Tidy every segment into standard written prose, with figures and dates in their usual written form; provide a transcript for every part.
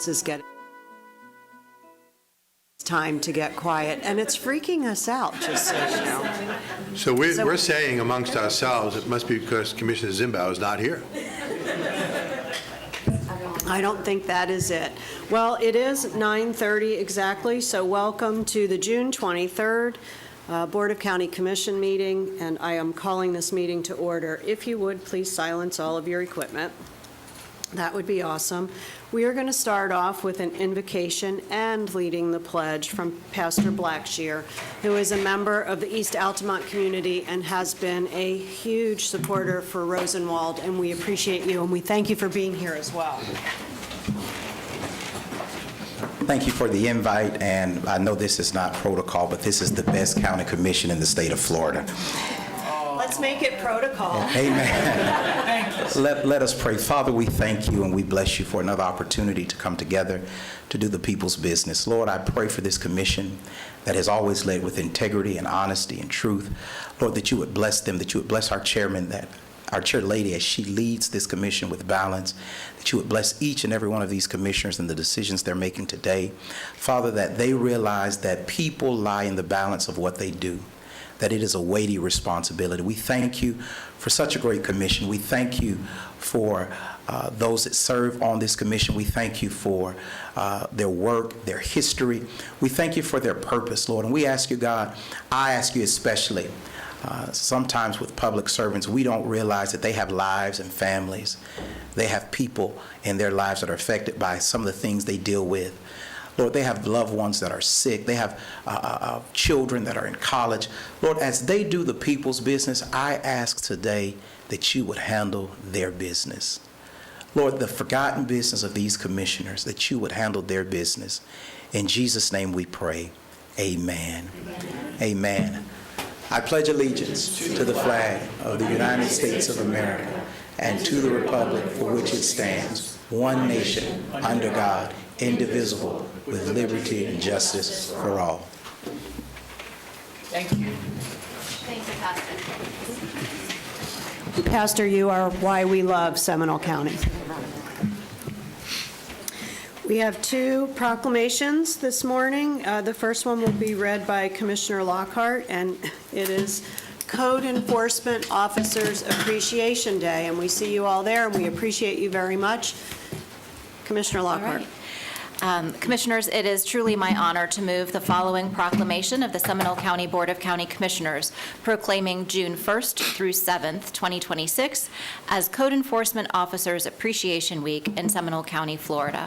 is getting time to get quiet, and it's freaking us out, just so you know. So we're saying amongst ourselves it must be because Commissioner Zimbow is not here. I don't think that is it. Well, it is 9:30 exactly, so welcome to the June 23rd Board of County Commission meeting, and I am calling this meeting to order. If you would, please silence all of your equipment. That would be awesome. We are going to start off with an invocation and leading the pledge from Pastor Blackshear, who is a member of the East Altamont community and has been a huge supporter for Rosenwald, and we appreciate you, and we thank you for being here as well. Thank you for the invite, and I know this is not protocol, but this is the best county commission in the state of Florida. Let's make it protocol. Amen. Let us pray. Father, we thank you and we bless you for another opportunity to come together to do the people's business. Lord, I pray for this commission that has always led with integrity and honesty and truth. Lord, that you would bless them, that you would bless our chairman, that our chair lady, as she leads this commission with balance, that you would bless each and every one of these commissioners and the decisions they're making today. Father, that they realize that people lie in the balance of what they do, that it is a weighty responsibility. We thank you for such a great commission. We thank you for those that serve on this commission. We thank you for their work, their history. We thank you for their purpose, Lord. And we ask you, God, I ask you especially, sometimes with public servants, we don't realize that they have lives and families. They have people in their lives that are affected by some of the things they deal with. Lord, they have loved ones that are sick. They have children that are in college. Lord, as they do the people's business, I ask today that you would handle their business. Lord, the forgotten business of these commissioners, that you would handle their business. In Jesus' name we pray. Amen. Amen. Amen. I pledge allegiance to the flag of the United States of America and to the republic for which it stands, one nation, under God, indivisible, with liberty and justice for all. Thank you. Thank you, Pastor. Pastor, you are why we love Seminole County. We have two proclamations this morning. The first one will be read by Commissioner Lockhart, and it is Code Enforcement Officers Appreciation Day, and we see you all there, and we appreciate you very much. Commissioner Lockhart. Commissioners, it is truly my honor to move the following proclamation of the Seminole County Board of County Commissioners, proclaiming June 1st through 7th, 2026, as Code Enforcement Officers Appreciation Week in Seminole County, Florida.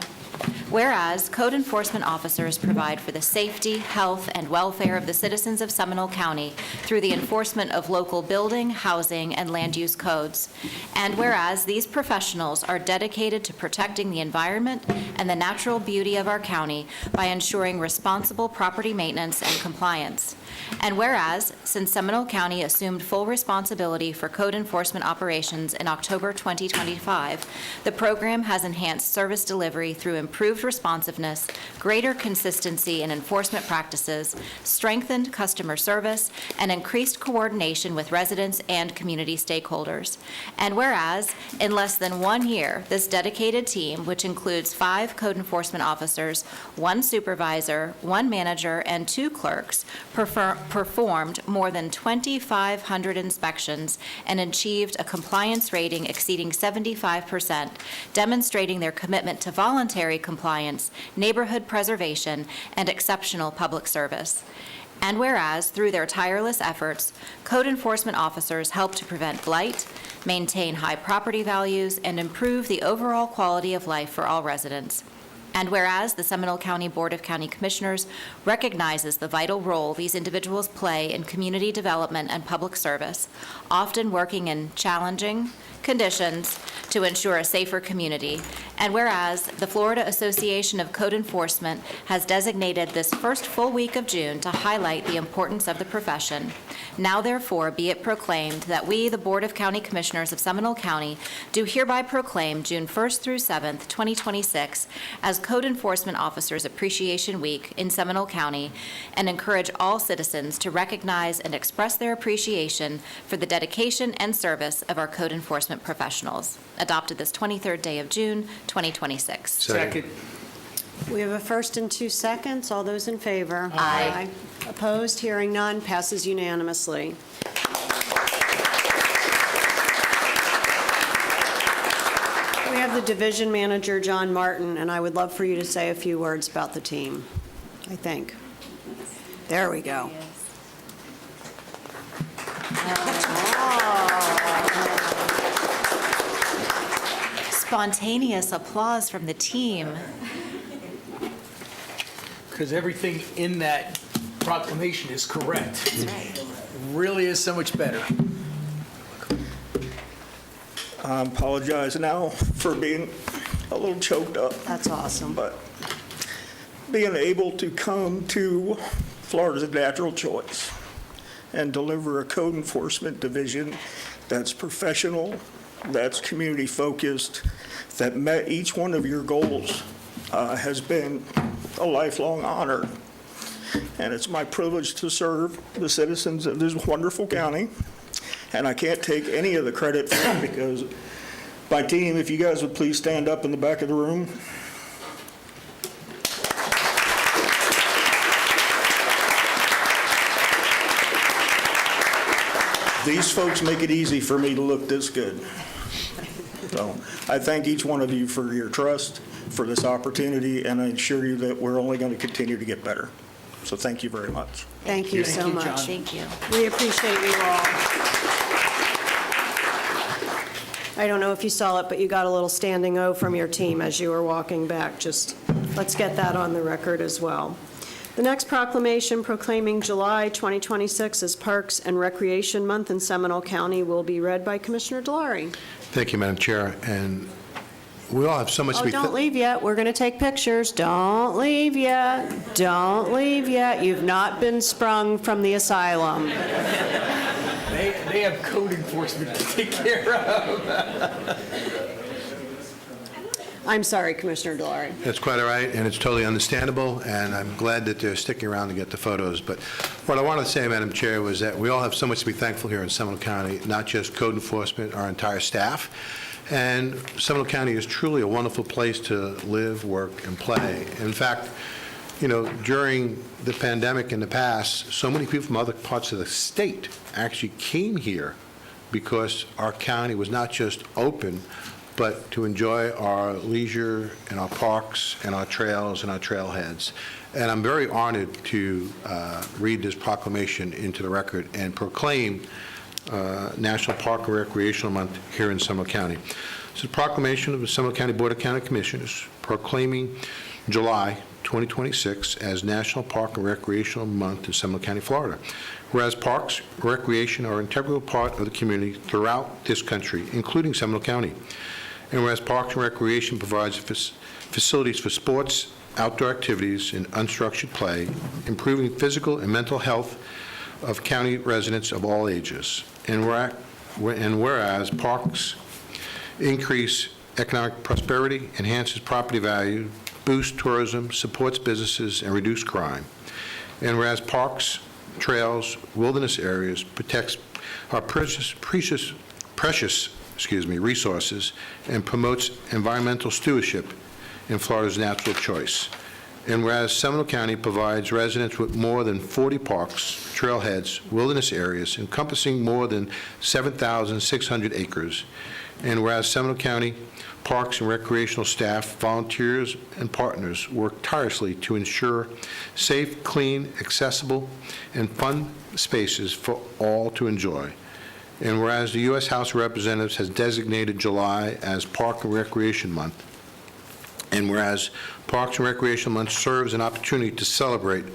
Whereas code enforcement officers provide for the safety, health, and welfare of the citizens of Seminole County through the enforcement of local building, housing, and land use codes. And whereas these professionals are dedicated to protecting the environment and the natural beauty of our county by ensuring responsible property maintenance and compliance. And whereas, since Seminole County assumed full responsibility for code enforcement operations in October 2025, the program has enhanced service delivery through improved responsiveness, greater consistency in enforcement practices, strengthened customer service, and increased coordination with residents and community stakeholders. And whereas, in less than 1 year, this dedicated team, which includes 5 code enforcement officers, 1 supervisor, 1 manager, and 2 clerks, performed more than 2,500 inspections and achieved a compliance rating exceeding 75%, demonstrating their commitment to voluntary compliance, neighborhood preservation, and exceptional public service. And whereas, through their tireless efforts, code enforcement officers help to prevent blight, maintain high property values, and improve the overall quality of life for all residents. And whereas the Seminole County Board of County Commissioners recognizes the vital role these individuals play in community development and public service, often working in challenging conditions to ensure a safer community. And whereas the Florida Association of Code Enforcement has designated this first full week of June to highlight the importance of the profession, now therefore be it proclaimed that we, the Board of County Commissioners of Seminole County, do hereby proclaim June 1st through 7th, 2026 as Code Enforcement Officers Appreciation Week in Seminole County, and encourage all citizens to recognize and express their appreciation for the dedication and service of our code enforcement professionals. Adopted this 23rd day of June, 2026. Second. We have a first and 2 seconds. All those in favor? Aye. Opposed? Hearing none, passes unanimously. We have the division manager, John Martin, and I would love for you to say a few words about the team, I think. There we go. Spontaneous applause from the team. Because everything in that proclamation is correct. That's right. It really is so much better. I apologize now for being a little choked up, That's awesome. but being able to come to Florida's natural choice and deliver a code enforcement division that's professional, that's community-focused, that met each one of your goals has been a lifelong honor. And it's my privilege to serve the citizens of this wonderful county. And I can't take any of the credit for it because my team, if you guys would please stand up in the back of the room. These folks make it easy for me to look this good. So I thank each one of you for your trust, for this opportunity, and I assure you that we're only going to continue to get better. So thank you very much. Thank you so Thank you, much. John. Thank you. We appreciate you all. I don't know if you saw it, but you got a little standing O from your team as you were walking back. Just, let's get that on the record as well. The next proclamation proclaiming July 2026 as Parks and Recreation Month in Seminole County will be read by Commissioner Delory. Thank you, Madam Chair, and we all have so much to Oh, be... don't leave yet. We're going to take pictures. Don't leave yet. Don't leave yet. You've not been sprung from the asylum. They have code enforcement to take care of. I'm sorry, Commissioner Delory. That's quite all right, and it's totally understandable, and I'm glad that they're sticking around to get the photos. But what I wanted to say, Madam Chair, was that we all have so much to be thankful here in Seminole County, not just code enforcement, our entire staff. And Seminole County is truly a wonderful place to live, work, and play. In fact, you know, during the pandemic in the past, so many people from other parts of the state actually came here because our county was not just open, but to enjoy our leisure and our parks and our trails and our trailheads. And I'm very honored to read this proclamation into the record and proclaim National Park and Recreational Month here in Seminole County. This is a proclamation of the Seminole County Board of County Commissioners proclaiming July 2026 as National Park and Recreational Month in Seminole County, Florida. Whereas parks, recreation are an integral part of the community throughout this country, including Seminole County. And whereas Parks and Recreation provides facilities for sports, outdoor activities, and unstructured play, improving physical and mental health of county residents of all ages. And whereas parks increase economic prosperity, enhances property value, boosts tourism, supports businesses, and reduce crime. And whereas parks, trails, wilderness areas protects our precious resources and promotes environmental stewardship in Florida's natural choice. And whereas Seminole County provides residents with more than 40 parks, trailheads, wilderness areas encompassing more than 7,600 acres. And whereas Seminole County Parks and Recreational staff, volunteers, and partners work tirelessly to ensure safe, clean, accessible, and fun spaces for all to enjoy. And whereas the U.S. House of Representatives has designated July as Park and Recreation Month, and whereas Parks and Recreation Month serves an opportunity to celebrate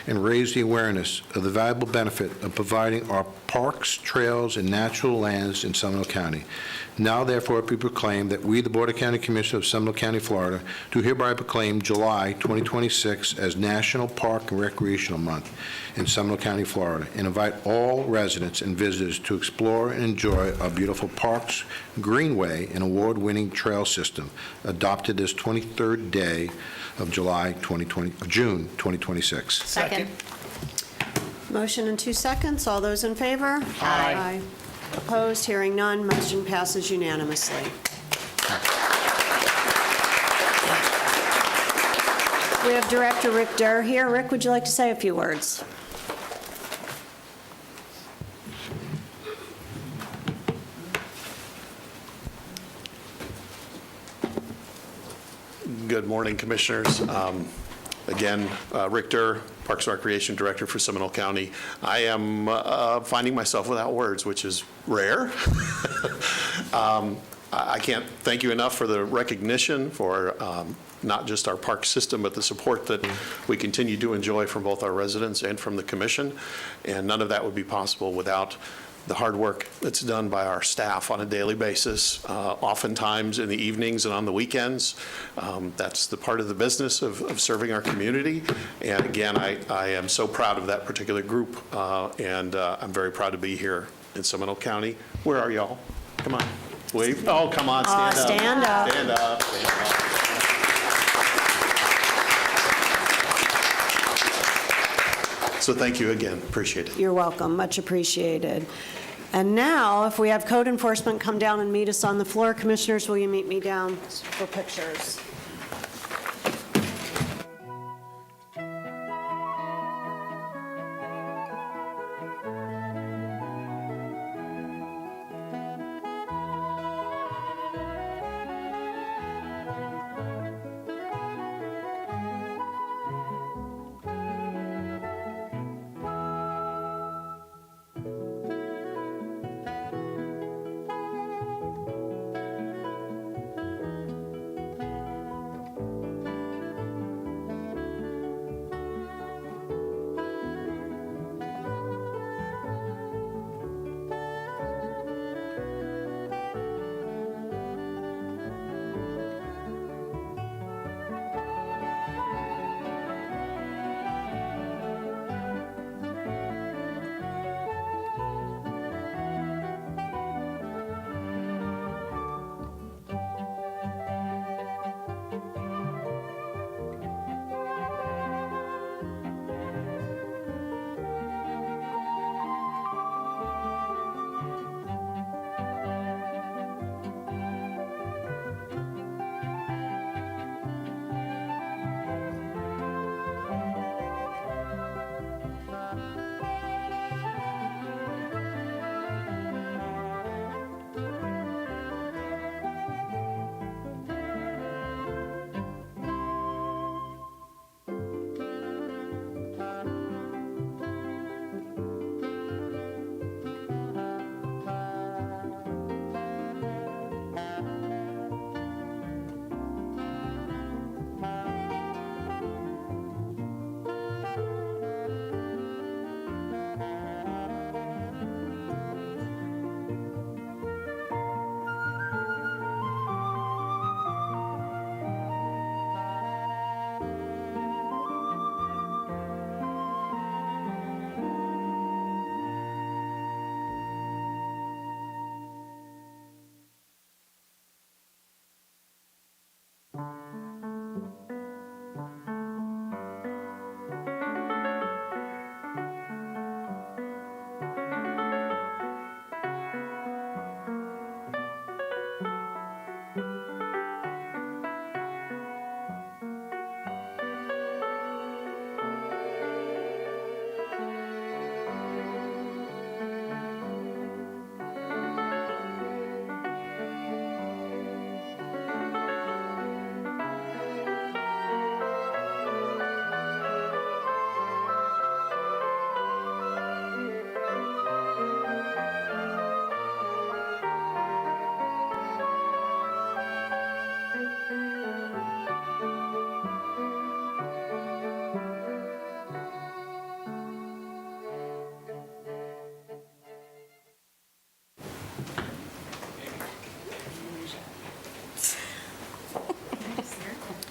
and raise the awareness of the valuable benefit of providing our parks, trails, and natural lands in Seminole County. Now, therefore, be proclaimed that we, the Board of County Commissioners of Seminole County, Florida, do hereby proclaim July 2026 as National Park and Recreational Month in Seminole County, Florida, and invite all residents and visitors to explore and enjoy our beautiful parks, greenway, and award-winning trail system, adopted this 23rd day of June 2026. Second. Motion in 2 seconds. All those in favor? Aye. Opposed? Hearing none. Motion passes unanimously. We have Director Rick Durr here. Rick, would you like to say a few words? Good morning, Commissioners. Again, Rick Durr, Parks and Recreation Director for Seminole County. I am finding myself without words, which is rare. I can't thank you enough for the recognition for not just our park system, but the support that we continue to enjoy from both our residents and from the Commission. And none of that would be possible without the hard work that's done by our staff on a daily basis, oftentimes in the evenings and on the weekends. That's the part of the business of serving our community. And again, I am so proud of that particular group, and I'm very proud to be here in Seminole County. Where are y'all? Come on. Wave. Oh, come on, stand up. Stand up. Stand up. Stand up. So thank you again. Appreciate it. You're welcome. Much appreciated. And now, if we have code enforcement come down and meet us on the floor, Commissioners, will you meet me down for pictures?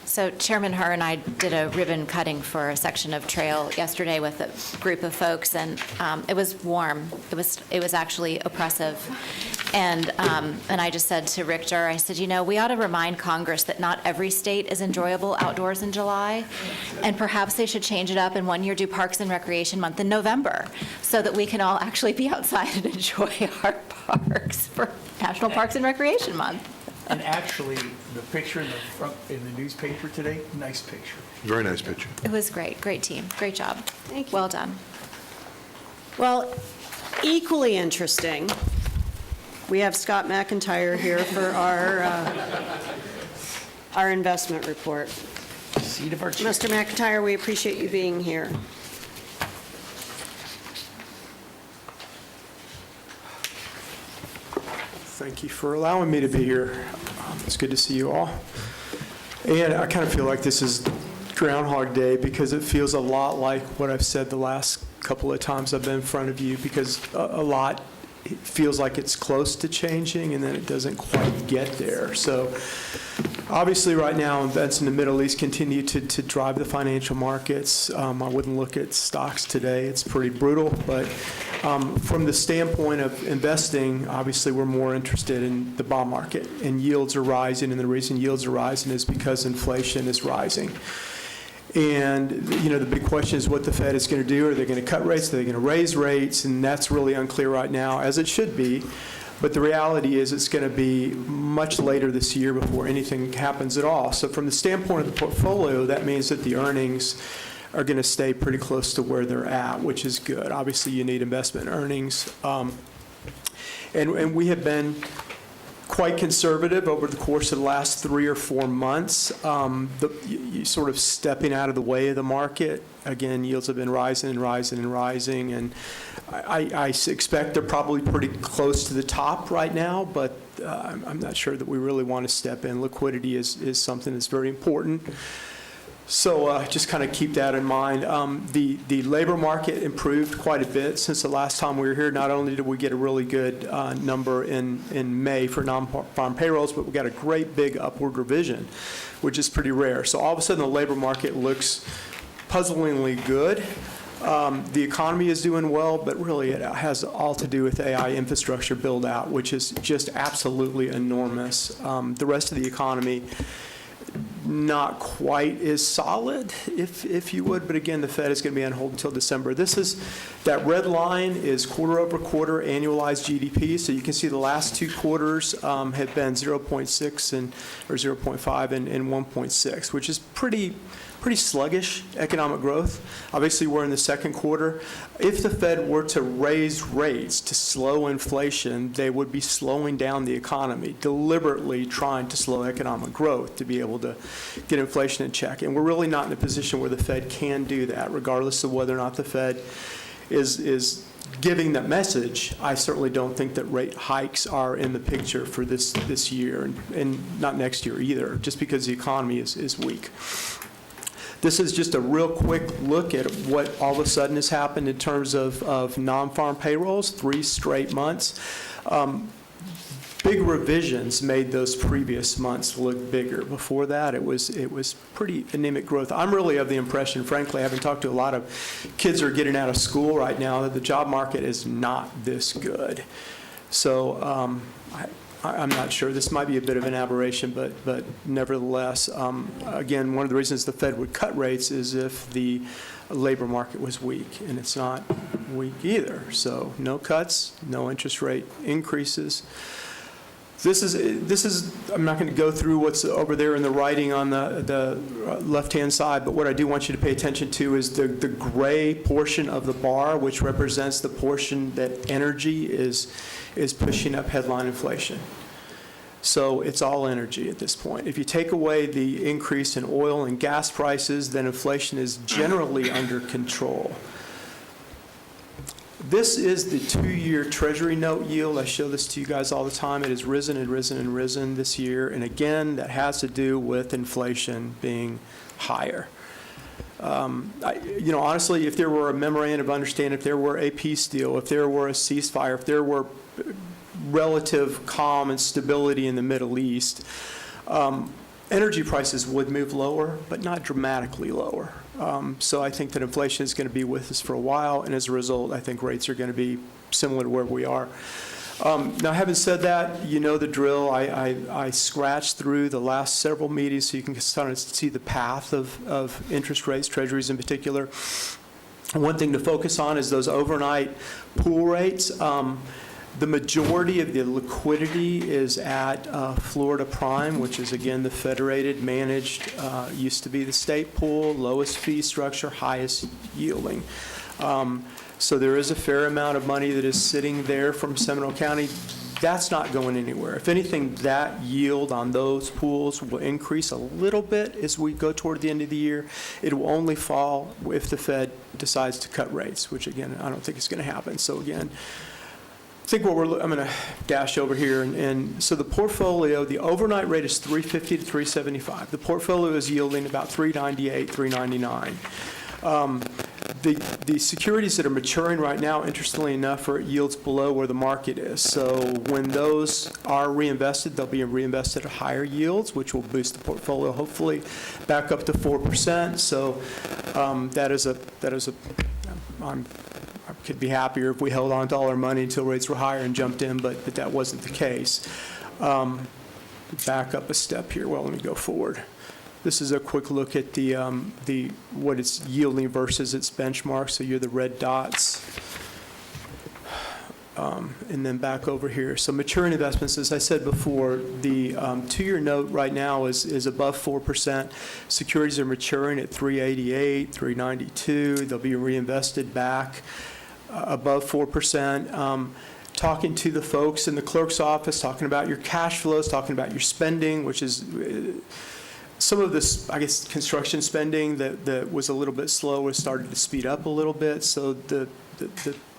So Chairman Herr and I did a ribbon cutting for a section of trail yesterday with a group of folks, and it was warm. It was actually oppressive. And I just said to Rick Durr, I said, you know, we ought to remind Congress that not every state is enjoyable outdoors in July, and perhaps they should change it up and one year do Parks and Recreation Month in November so that we can all actually be outside and enjoy our parks for National Parks and Recreation Month. And actually, the picture in the front, in the newspaper today, nice picture. Very nice picture. It was great. Great team. Great job. Thank you. Well done. Well, equally interesting, we have Scott McIntyre here for our investment report. Seat of our chair. Mr. McIntyre, we appreciate you being here. Thank you for allowing me to be here. It's good to see you all. And I kind of feel like this is Groundhog Day because it feels a lot like what I've said the last couple of times I've been in front of you, because a lot it feels like it's close to changing and then it doesn't quite get there. So obviously right now events in the Middle East continue to drive the financial markets. I wouldn't look at stocks today. It's pretty brutal. But from the standpoint of investing, obviously we're more interested in the bond market, and yields are rising, and the reason yields are rising is because inflation is rising. And, you know, the big question is what the Fed is going to do. Are they going to cut rates? Are they going to raise rates? And that's really unclear right now, as it should be. But the reality is it's going to be much later this year before anything happens at all. So from the standpoint of the portfolio, that means that the earnings are going to stay pretty close to where they're at, which is good. Obviously, you need investment earnings. And we have been quite conservative over the course of the last 3 or 4 months, you sort of stepping out of the way of the market. Again, yields have been rising and rising and rising, and I expect they're probably pretty close to the top right now, but I'm not sure that we really want to step in. Liquidity is something that's very important. So just kind of keep that in mind. The labor market improved quite a bit since the last time we were here. Not only did we get a really good number in May for non-farm payrolls, but we got a great big upward revision, which is pretty rare. So all of a sudden the labor market looks puzzlingly good. The economy is doing well, but really it has all to do with AI infrastructure build out, which is just absolutely enormous. The rest of the economy, not quite as solid, if you would, but again, the Fed is going to be on hold until December. That red line is quarter-over-quarter annualized GDP, so you can see the last 2 quarters have been 0.6 or 0.5 and 1.6, which is pretty sluggish economic growth. Obviously, we're in the second quarter. If the Fed were to raise rates to slow inflation, they would be slowing down the economy, deliberately trying to slow economic growth to be able to get inflation in check. And we're really not in a position where the Fed can do that, regardless of whether or not the Fed is giving that message. I certainly don't think that rate hikes are in the picture for this year, and not next year either, just because the economy is weak. This is just a real quick look at what all of a sudden has happened in terms of non-farm payrolls, 3 straight months. Big revisions made those previous months look bigger. Before that, it was pretty anemic growth. I'm really of the impression, frankly, having talked to a lot of kids who are getting out of school right now, that the job market is not this good. So I'm not sure. This might be a bit of an aberration, but nevertheless, again, one of the reasons the Fed would cut rates is if the labor market was weak, and it's not weak either. So no cuts, no interest rate increases. This is. I'm not going to go through what's over there in the writing on the left-hand side, but what I do want you to pay attention to is the gray portion of the bar, which represents the portion that energy is pushing up headline inflation. So it's all energy at this point. If you take away the increase in oil and gas prices, then inflation is generally under control. This is the 2-year Treasury note yield. I show this to you guys all the time. It has risen and risen and risen this year. And again, that has to do with inflation being higher. Honestly, if there were a memorandum of understanding, if there were a peace deal, if there were a ceasefire, if there were relative calm and stability in the Middle East, energy prices would move lower, but not dramatically lower. So I think that inflation is going to be with us for a while, and as a result, I think rates are going to be similar to where we are. Now, having said that, you know the drill. I scratched through the last several meetings so you can start to see the path of interest rates, treasuries in particular. One thing to focus on is those overnight pool rates. The majority of the liquidity is at Florida Prime, which is, again, the federated, managed, used to be the state pool, lowest fee structure, highest yielding. So there is a fair amount of money that is sitting there from Seminole County. That's not going anywhere. If anything, that yield on those pools will increase a little bit as we go toward the end of the year. It will only fall if the Fed decides to cut rates, which, again, I don't think is going to happen. So, again, I think what I'm going to dash over here. And so the portfolio, the overnight rate is 350 to 375. The portfolio is yielding about 398, 399. The securities that are maturing right now, interestingly enough, are at yields below where the market is. So when those are reinvested, they'll be reinvested at higher yields, which will boost the portfolio hopefully back up to 4%. So I could be happier if we held on to all our money until rates were higher and jumped in, but that wasn't the case. Back up a step here. Well, let me go forward. This is a quick look at the what it's yielding versus its benchmark. So you're the red dots. And then back over here. So maturing investments, as I said before, the two-year note right now is above 4%. Securities are maturing at 388, 392. They'll be reinvested back above 4%. Talking to the folks in the clerk's office, talking about your cash flows, talking about your spending, which is some of this, I guess, construction spending that was a little bit slow has started to speed up a little bit. So the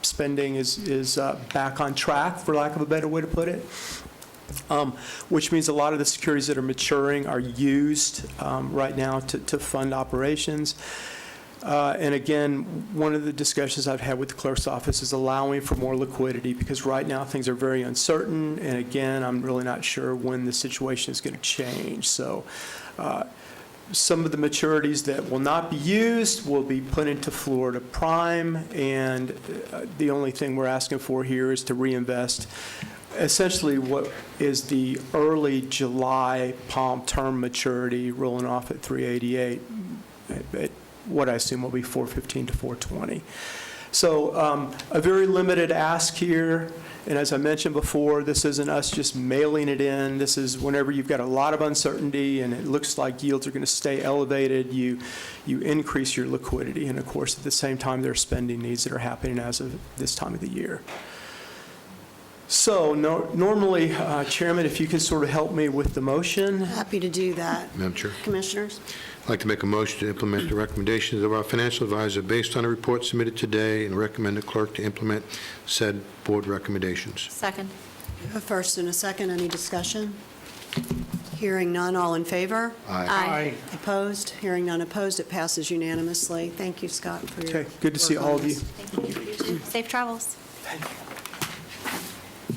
spending is back on track, for lack of a better way to put it, which means a lot of the securities that are maturing are used right now to fund operations. And again, one of the discussions I've had with the clerk's office is allowing for more liquidity, because right now things are very uncertain. And again, I'm really not sure when the situation is going to change. So some of the maturities that will not be used will be put into Florida Prime. And the only thing we're asking for here is to reinvest essentially what is the early July Palm term maturity rolling off at 388. What I assume will be 415 to 420. So a very limited ask here. And as I mentioned before, this isn't us just mailing it in. This is whenever you've got a lot of uncertainty and it looks like yields are going to stay elevated, you increase your liquidity. And of course, at the same time, there are spending needs that are happening as of this time of the year. So normally, Chairman, if you could sort of help me with the motion. Happy to do that. Madam Chair. Commissioners? I'd like to make a motion to implement the recommendations of our financial advisor based on a report submitted today and recommend the clerk to implement said board recommendations. Second. A first and a second. Any discussion? Hearing none. All in favor? Aye. Opposed? Hearing none opposed. It passes unanimously. Thank you, Scott, for your Okay, good to see work on all of you. this. Thank you. Safe travels.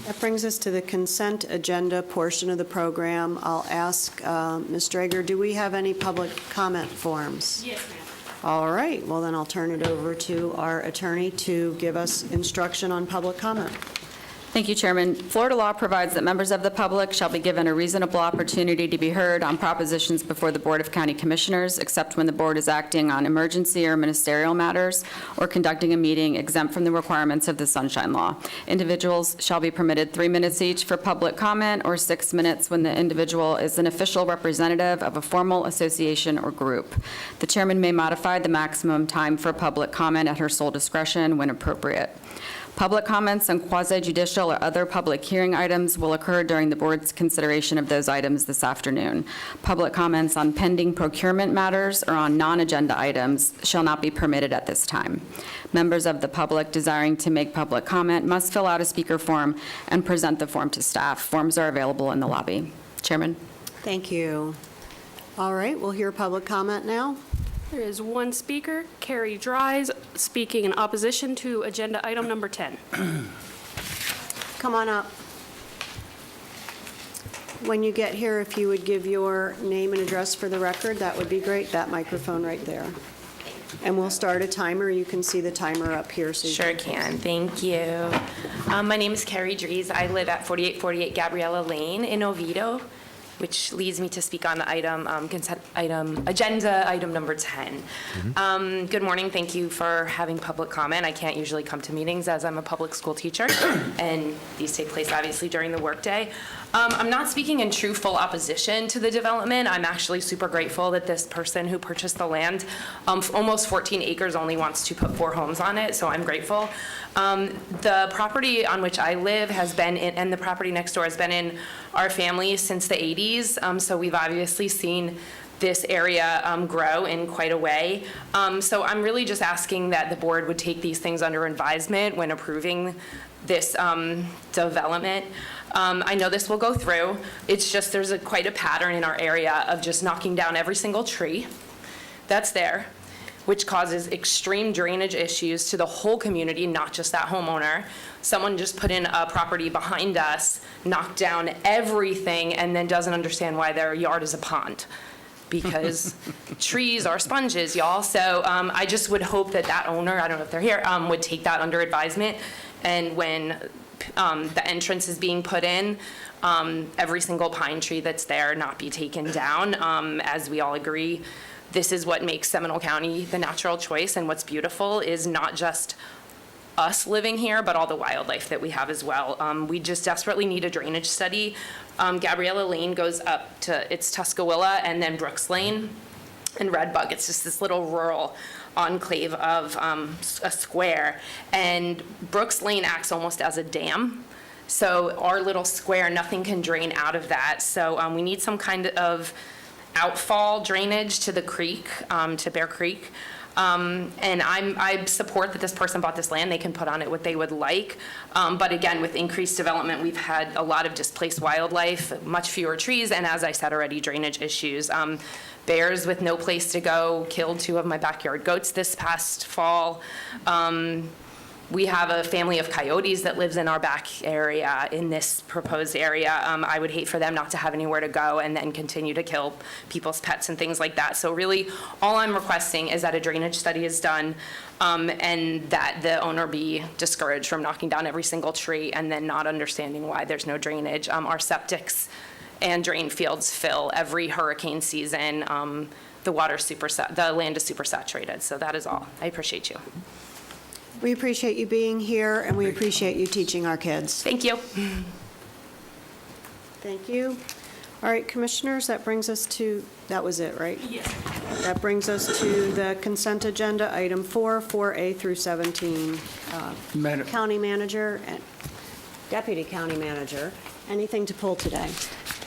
That brings us to the consent agenda portion of the program. I'll ask Ms. Drager, do we have any public comment forms? Yes, ma'am. All right, well then I'll turn it over to our attorney to give us instruction on public comment. Thank you, Chairman. Florida law provides that members of the public shall be given a reasonable opportunity to be heard on propositions before the Board of County Commissioners, except when the board is acting on emergency or ministerial matters or conducting a meeting exempt from the requirements of the Sunshine Law. Individuals shall be permitted 3 minutes each for public comment or 6 minutes when the individual is an official representative of a formal association or group. The chairman may modify the maximum time for public comment at her sole discretion when appropriate. Public comments on quasi-judicial or other public hearing items will occur during the board's consideration of those items this afternoon. Public comments on pending procurement matters or on non-agenda items shall not be permitted at this time. Members of the public desiring to make public comment must fill out a speaker form and present the form to staff. Forms are available in the lobby. Chairman. Thank you. All right, we'll hear public comment now. There is one speaker, Carrie Dries, speaking in opposition to agenda item number 10. Come on up. When you get here, if you would give your name and address for the record, that would be great. That microphone right there. And we'll start a timer. You can see the timer up here. So Sure can. Thank you. My name is Carrie Dries. I live at 4848 Gabriella Lane in Oviedo. which leads me to speak on the item, agenda item number 10. Good morning. Thank you for having public comment. I can't usually come to meetings as I'm a public school teacher, and these take place obviously during the workday. I'm not speaking in true full opposition to the development. I'm actually super grateful that this person who purchased the land, almost 14 acres, only wants to put 4 homes on it, so I'm grateful. The property on which I live has been in, and the property next door has been in our family since the 80s, so we've obviously seen this area grow in quite a way. So I'm really just asking that the board would take these things under advisement when approving this development. I know this will go through. It's just there's quite a pattern in our area of just knocking down every single tree that's there, which causes extreme drainage issues to the whole community, not just that homeowner. Someone just put in a property behind us, knocked down everything, and then doesn't understand why their yard is a pond, because trees are sponges, y'all. So I just would hope that that owner, I don't know if they're here, would take that under advisement. And when the entrance is being put in, every single pine tree that's there not be taken down, as we all agree. This is what makes Seminole County the natural choice, and what's beautiful is not just us living here, but all the wildlife that we have as well. We just desperately need a drainage study. Gabriella Lane goes up to, it's Tuscawilla, and then Brooks Lane and Redbug. It's just this little rural enclave of a square, and Brooks Lane acts almost as a dam. So our little square, nothing can drain out of that. So we need some kind of outfall drainage to the creek, to Bear Creek. And I support that this person bought this land. They can put on it what they would like. But again, with increased development, we've had a lot of displaced wildlife, much fewer trees, and as I said already, drainage issues. Bears with no place to go killed 2 of my backyard goats this past fall. We have a family of coyotes that lives in our back area, in this proposed area. I would hate for them not to have anywhere to go and then continue to kill people's pets and things like that. So really, all I'm requesting is that a drainage study is done, and that the owner be discouraged from knocking down every single tree and then not understanding why there's no drainage. Our septics and drain fields fill every hurricane season. The land is super saturated. So that is all. I appreciate you. We appreciate you being here, and we appreciate you teaching our kids. Thank you. Thank you. All right, commissioners, that brings us to, that was it, right? Yes. That brings us to the consent agenda, item 4, 4A through 17. Madam- County manager and deputy county manager, anything to pull today?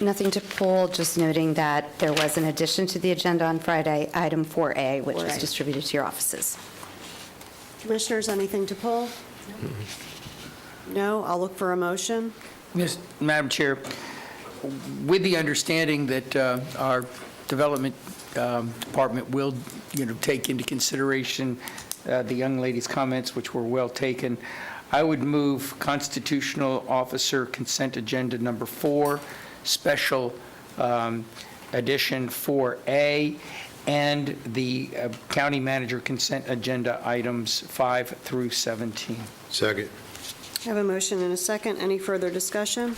Nothing to pull, just noting that there was an addition to the agenda on Friday, item 4A, which was 4A. distributed to your offices. Commissioners, anything to pull? No? I'll look for a motion. Yes, Madam Chair, with the understanding that our development department will, take into consideration the young lady's comments, which were well taken, I would move constitutional officer consent agenda number 4, special addition 4A, and the county manager consent agenda items 5 through 17. Second. I have a motion and a second. Any further discussion?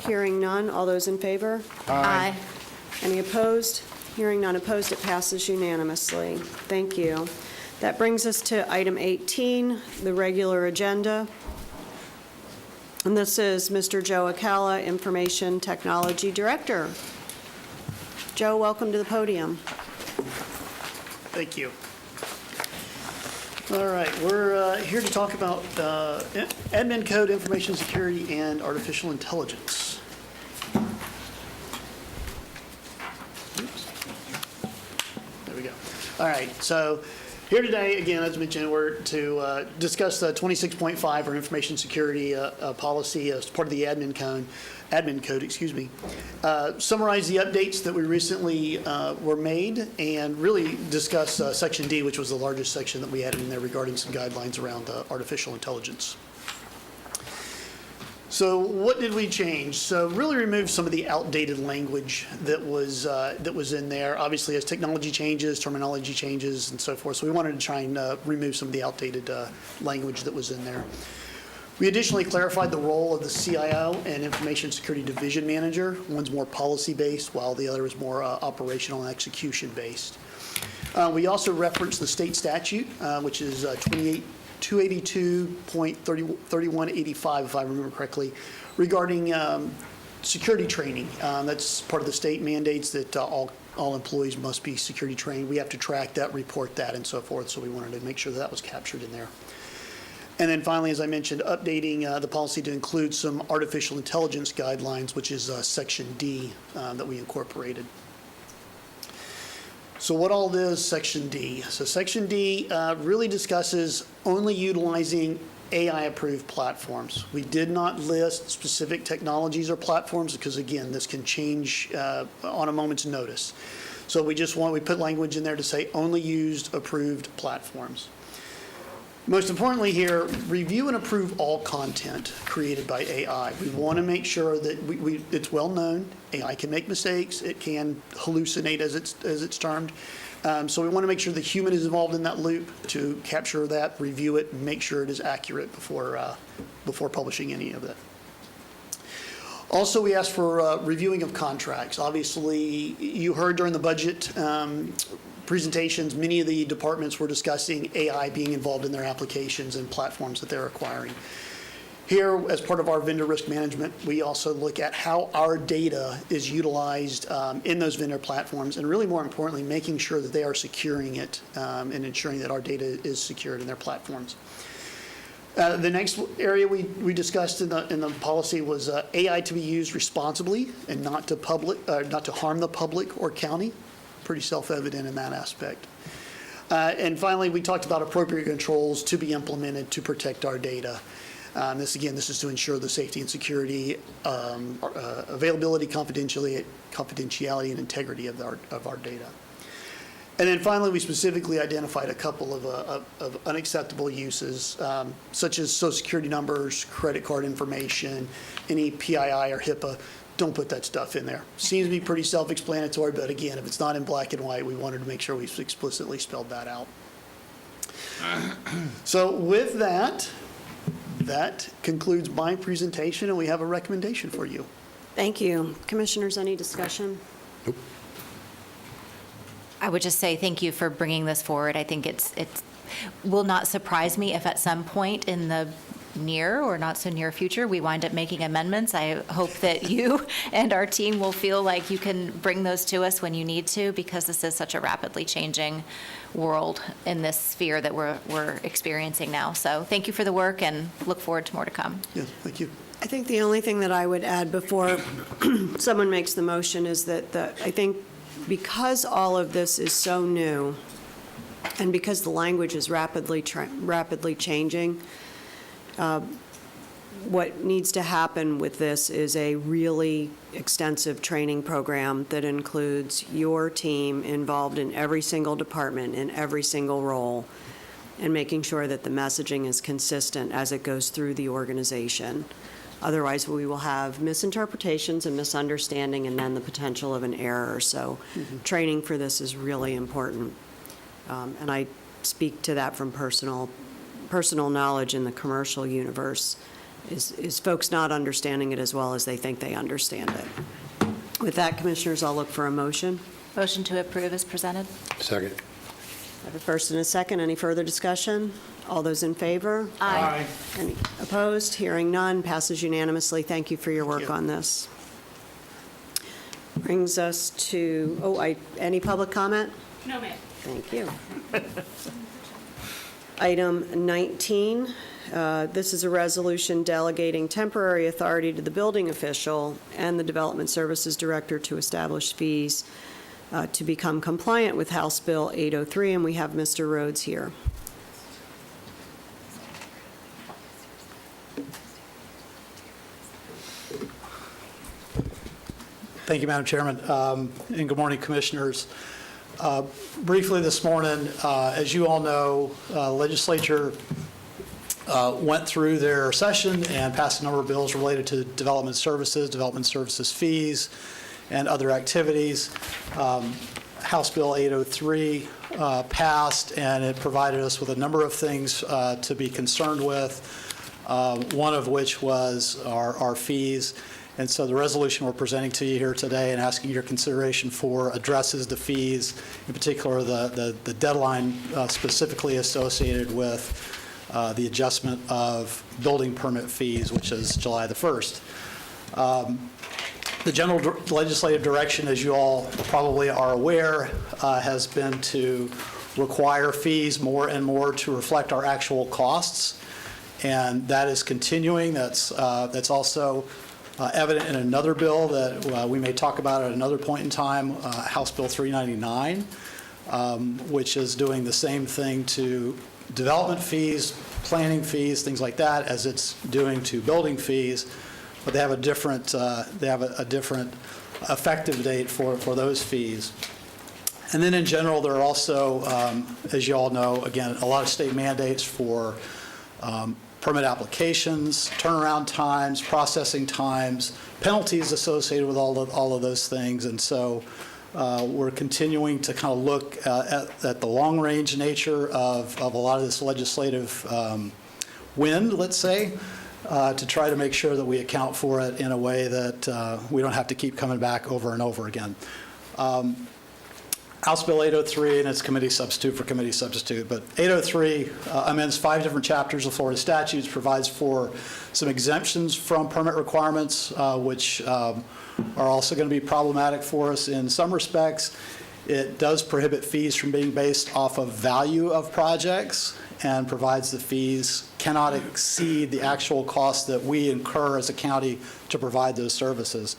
Hearing none. All those in favor? Aye. Any opposed? Hearing none opposed, it passes unanimously. Thank you. That brings us to item 18, the regular agenda. And this is Mr. Joe Acala, Information Technology Director. Joe, welcome to the podium. Thank you. All right, we're here to talk about admin code, information security, and artificial intelligence. Oops. There we go. All right, so here today, again, as mentioned, we're to discuss the 26.5, or information security policy as part of the admin code, summarize the updates that we recently were made, and really discuss Section D, which was the largest section that we added in there regarding some guidelines around artificial intelligence. So what did we change? So really remove some of the outdated language that was in there. Obviously, as technology changes, terminology changes, and so forth. So we wanted to try and remove some of the outdated language that was in there. We additionally clarified the role of the CIO and Information Security Division Manager. One's more policy-based, while the other is more operational and execution-based. We also referenced the state statute, which is 282.3185, if I remember correctly, regarding security training. That's part of the state mandates that all employees must be security trained. We have to track that, report that, and so forth, so we wanted to make sure that was captured in there. And then finally, as I mentioned, updating the policy to include some artificial intelligence guidelines, which is Section D that we incorporated. So what all is Section D? So Section D really discusses only utilizing AI-approved platforms. We did not list specific technologies or platforms because, again, this can change on a moment's notice. So we put language in there to say only used approved platforms. Most importantly here, review and approve all content created by AI. We want to make sure that it's well known. AI can make mistakes. It can hallucinate, as it's termed. So we want to make sure the human is involved in that loop to capture that, review it, and make sure it is accurate before publishing any of it. Also, we asked for reviewing of contracts. Obviously, you heard during the budget presentations, many of the departments were discussing AI being involved in their applications and platforms that they're acquiring. Here, as part of our vendor risk management, we also look at how our data is utilized in those vendor platforms, and really more importantly, making sure that they are securing it and ensuring that our data is secured in their platforms. The next area we discussed in the policy was AI to be used responsibly and not to harm the public or county. Pretty self-evident in that aspect. And finally, we talked about appropriate controls to be implemented to protect our data. This is to ensure the safety and security, availability, confidentiality, and integrity of our data. And then finally, we specifically identified a couple of unacceptable uses, such as social security numbers, credit card information, any PII or HIPAA. Don't put that stuff in there. Seems to be pretty self-explanatory, but again, if it's not in black and white, we wanted to make sure we explicitly spelled that out. So with that concludes my presentation, and we have a recommendation for you. Thank you. Commissioners, any discussion? Nope. I would just say thank you for bringing this forward. I think it will not surprise me if at some point in the near or not so near future we wind up making amendments. I hope that you and our team will feel like you can bring those to us when you need to, because this is such a rapidly changing world in this sphere that we're experiencing now. So thank you for the work and look forward to more to come. Yes, thank you. I think the only thing that I would add before someone makes the motion is that I think because all of this is so new and because the language is rapidly changing, what needs to happen with this is a really extensive training program that includes your team involved in every single department, in every single role, and making sure that the messaging is consistent as it goes through the organization. Otherwise, we will have misinterpretations and misunderstanding and then the potential of an error. So training for this is really important. And I speak to that from personal knowledge in the commercial universe, is folks not understanding it as well as they think they understand it. With that, Commissioners, I'll look for a motion. Motion to approve is presented. Second. I have a first and a second. Any further discussion? All those in favor? Aye. Any opposed? Hearing none, passes unanimously. Thank you for your work on this. Brings us to, any public comment? No, ma'am. Thank you. Item 19, this is a resolution delegating temporary authority to the building official and the Development Services Director to establish fees to become compliant with House Bill 803, and we have Mr. Rhodes here. Thank you, Madam Chairman, and good morning, Commissioners. Briefly this morning, as you all know, legislature went through their session and passed a number of bills related to development services fees, and other activities. House Bill 803 passed, and it provided us with a number of things to be concerned with. one of which was our fees. And so the resolution we're presenting to you here today and asking your consideration for addresses the fees, in particular the deadline specifically associated with the adjustment of building permit fees, which is July the 1st. The general legislative direction, as you all probably are aware, has been to require fees more and more to reflect our actual costs, and that is continuing. That's also evident in another bill that we may talk about at another point in time, House Bill 399, which is doing the same thing to development fees, planning fees, things like that, as it's doing to building fees, but they have a different effective date for those fees. And then in general, there are also, as you all know, again, a lot of state mandates for permit applications, turnaround times, processing times, penalties associated with all of those things. And so we're continuing to kind of look at the long-range nature of a lot of this legislative wind, let's say, to try to make sure that we account for it in a way that we don't have to keep coming back over and over again. House Bill 803 and its committee substitute for committee substitute, but 803 amends 5 different chapters of Florida statutes, provides for some exemptions from permit requirements, which are also going to be problematic for us in some respects. It does prohibit fees from being based off of value of projects and provides the fees cannot exceed the actual cost that we incur as a county to provide those services.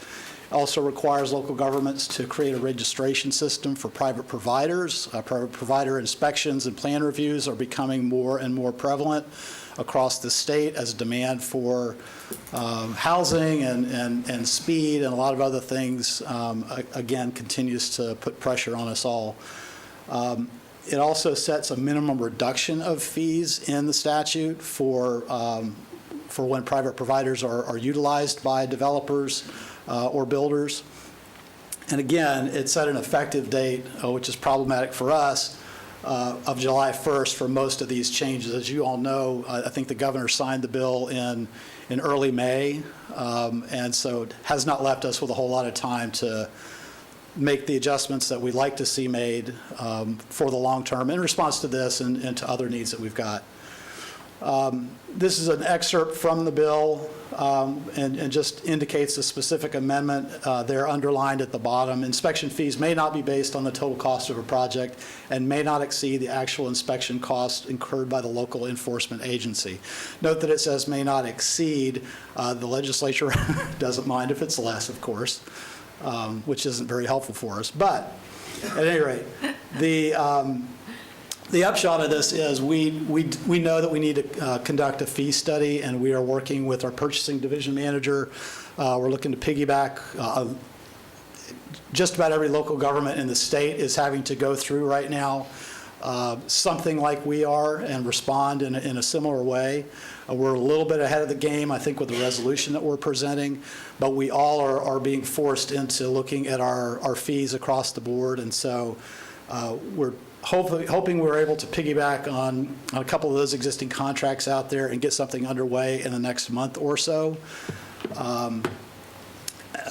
Also requires local governments to create a registration system for private providers. Private provider inspections and plan reviews are becoming more and more prevalent across the state as demand for housing and speed and a lot of other things, again, continues to put pressure on us all. It also sets a minimum reduction of fees in the statute for when private providers are utilized by developers or builders. And again, it set an effective date, which is problematic for us, of July 1st for most of these changes. As you all know, I think the governor signed the bill in early May, and so it has not left us with a whole lot of time to make the adjustments that we'd like to see made for the long term in response to this and to other needs that we've got. This is an excerpt from the bill and just indicates the specific amendment there underlined at the bottom. Inspection fees may not be based on the total cost of a project and may not exceed the actual inspection cost incurred by the local enforcement agency. Note that it says may not exceed. The legislature doesn't mind if it's less, of course, which isn't very helpful for us. But at any rate, the upshot of this is we know that we need to conduct a fee study, and we are working with our purchasing division manager. We're looking to piggyback. Just about every local government in the state is having to go through right now something like we are and respond in a similar way. We're a little bit ahead of the game, I think, with the resolution that we're presenting, but we all are being forced into looking at our fees across the board, and so we're hoping we're able to piggyback on a couple of those existing contracts out there and get something underway in the next month or so.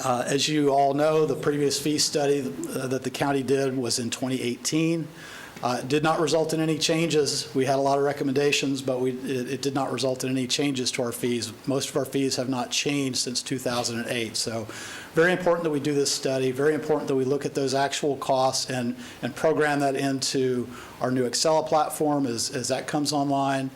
As you all know, the previous fee study that the county did was in 2018. It did not result in any changes. We had a lot of recommendations, but it did not result in any changes to our fees. Most of our fees have not changed since 2008. So very important that we do this study, very important that we look at those actual costs and program that into our new Excel platform as that comes online,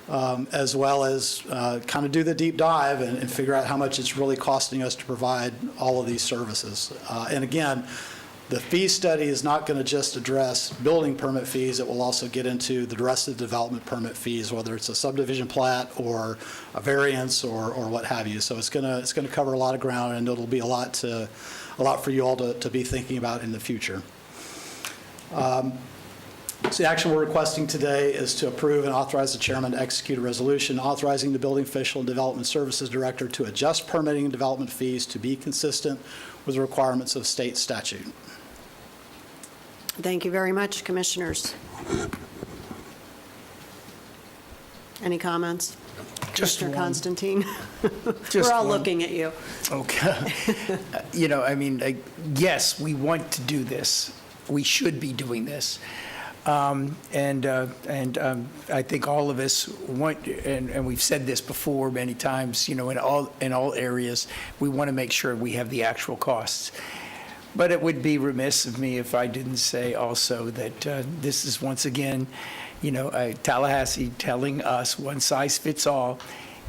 as well as kind of do the deep dive and figure out how much it's really costing us to provide all of these services. And again, the fee study is not going to just address building permit fees. It will also get into the rest of the development permit fees, whether it's a subdivision plat or a variance or what have you. So it's going to cover a lot of ground, and it'll be a lot for you all to be thinking about in the future. So the action we're requesting today is to approve and authorize the chairman to execute a resolution authorizing the building official and development services director to adjust permitting and development fees to be consistent with the requirements of state statute. Thank you very much, commissioners. Any comments? Just Mr. one. Constantine. Just We're all one. looking at you. Okay. Yes, we want to do this. We should be doing this. And I think all of us want, and we've said this before many times, in all areas, we want to make sure we have the actual costs. But it would be remiss of me if I didn't say also that this is once again, Tallahassee telling us one size fits all,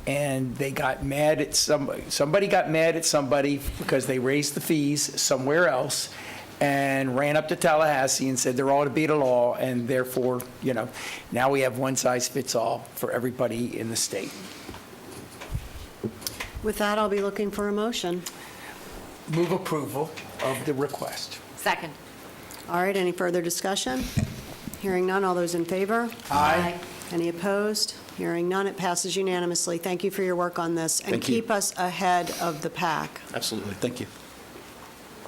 and they got mad at somebody got mad at somebody because they raised the fees somewhere else and ran up to Tallahassee and said there ought to be a law, and therefore, now we have one size fits all for everybody in the state. With that, I'll be looking for a motion. Move approval of the request. Second. All right, any further discussion? Hearing none, all those in favor? Aye. Any opposed? Hearing none, it passes unanimously. Thank you for your work on this. And Thank you. keep us ahead of the pack. Absolutely. Thank you.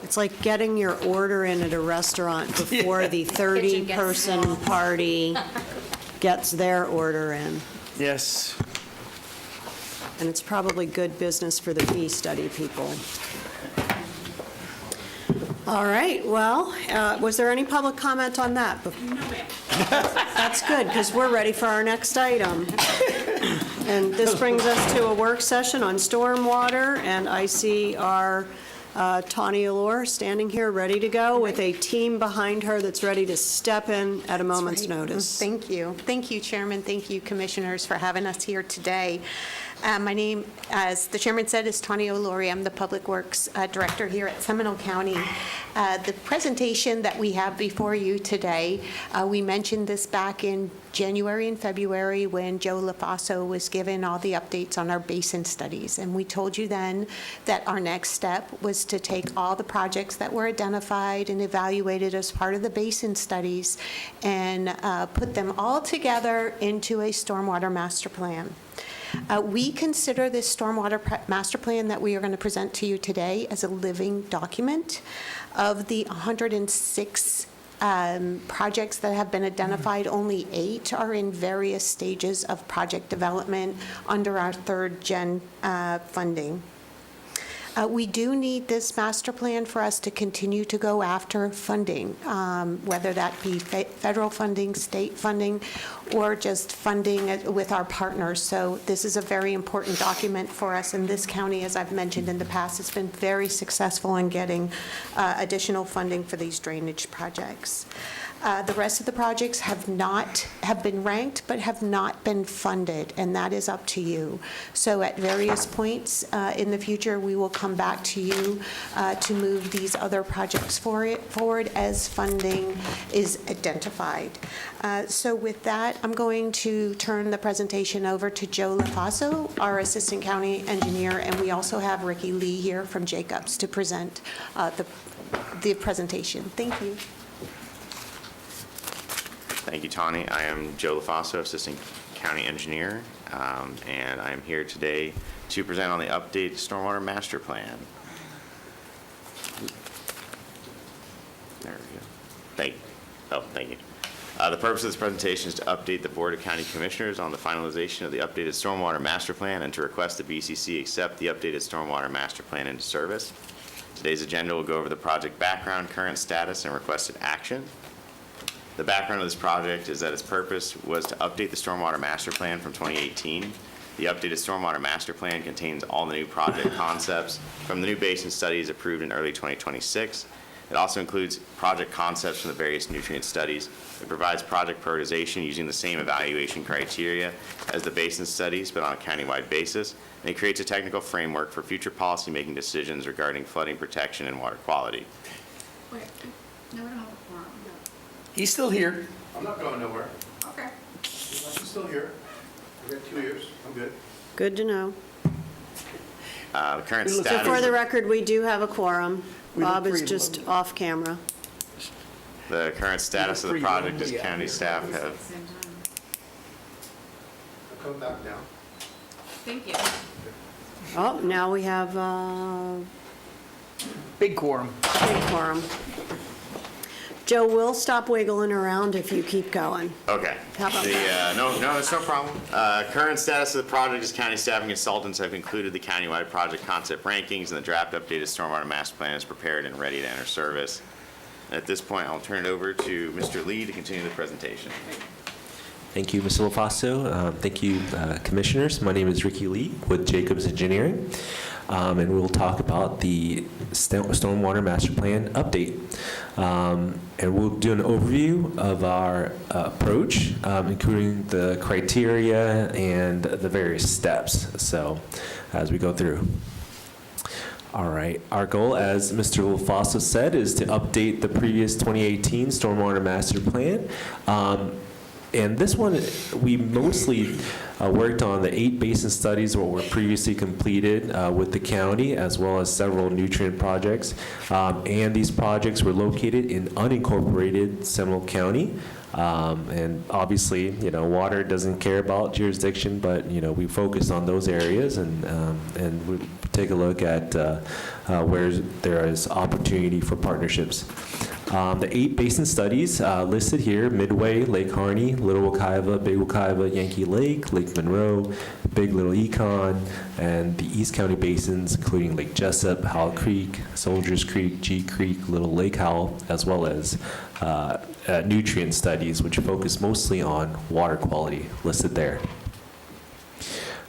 It's like getting your order in at a restaurant before the Kitchen gets 30-person small. party gets their order in. Yes. And it's probably good business for the fee study people. All right, well, was there any public comment on that? That's good, because we're ready for our next item. And this brings us to a work session on stormwater, and I see our Tawny Allure standing here, ready to go, with a team behind her that's ready to step in at a moment's notice. Thank you. Thank you, Chairman. Thank you, Commissioners, for having us here today. My name, as the Chairman said, is Tawny Allure. I'm the Public Works Director here at Seminole County. The presentation that we have before you today, we mentioned this back in January and February when Joe LaFaso was given all the updates on our basin studies. And we told you then that our next step was to take all the projects that were identified and evaluated as part of the basin studies and put them all together into a stormwater master plan. We consider this stormwater master plan that we are going to present to you today as a living document. Of the 106 projects that have been identified, only 8 are in various stages of project development under our third-gen funding. We do need this master plan for us to continue to go after funding, whether that be federal funding, state funding, or just funding with our partners. So this is a very important document for us in this county. As I've mentioned in the past, it's been very successful in getting additional funding for these drainage projects. The rest of the projects have been ranked, but have not been funded, and that is up to you. So at various points in the future, we will come back to you to move these other projects forward as funding is identified. So with that, I'm going to turn the presentation over to Joe LaFaso, our Assistant County Engineer, and we also have Ricky Lee here from Jacobs to present the presentation. Thank you. Thank you, Tawny. I am Joe LaFaso, Assistant County Engineer, and I am here today to present on the updated Stormwater Master Plan. There we go. Thank you. The purpose of this presentation is to update the Board of County Commissioners on the finalization of the updated Stormwater Master Plan and to request the BCC accept the updated Stormwater Master Plan into service. Today's agenda will go over the project background, current status, and requested action. The background of this project is that its purpose was to update the Stormwater Master Plan from 2018. The updated Stormwater Master Plan contains all the new project concepts from the new basin studies approved in early 2026. It also includes project concepts from the various nutrient studies. It provides project prioritization using the same evaluation criteria as the basin studies, but on a countywide basis. And it creates a technical framework for future policymaking decisions regarding flooding protection and water quality. Wait, no, we don't have a quorum. He's still here. I'm not going nowhere. Okay. I'm still here. I've got 2 years. I'm good. Good to know. The current So status. for the record, we do have a quorum. We look Bob is pretty just low. off camera. The current status of the project is county staff have. I'll come back down. Thank you. Oh, now we have Big quorum. big quorum. Joe, we'll stop wiggling around if you keep going. Okay. How about that? No, it's no problem. Current status of the project is county staff and consultants have included the countywide project concept rankings, and the draft updated stormwater master plan is prepared and ready to enter service. At this point, I'll turn it over to Mr. Lee to continue the presentation. Thank you, Mr. LaFasto. Thank you, Commissioners. My name is Ricky Lee with Jacobs Engineering, and we'll talk about the Stormwater Master Plan update. And we'll do an overview of our approach, including the criteria and the various steps, so as we go through. All right. Our goal, as Mr. LaFasto said, is to update the previous 2018 Stormwater Master Plan. And this one, we mostly worked on the 8 basin studies that were previously completed with the county, as well as several nutrient projects. And these projects were located in unincorporated Seminole County. And obviously, water doesn't care about jurisdiction, but, we focus on those areas and we take a look at where there is opportunity for partnerships. The 8 basin studies listed here: Midway, Lake Harney, Little Wekiva, Big Wekiva, Yankee Lake, Lake Monroe, Big Little Econ, and the East County basins, including Lake Jessup, Howell Creek, Soldiers Creek, G Creek, Little Lake Howell, as well as nutrient studies, which focus mostly on water quality, listed there.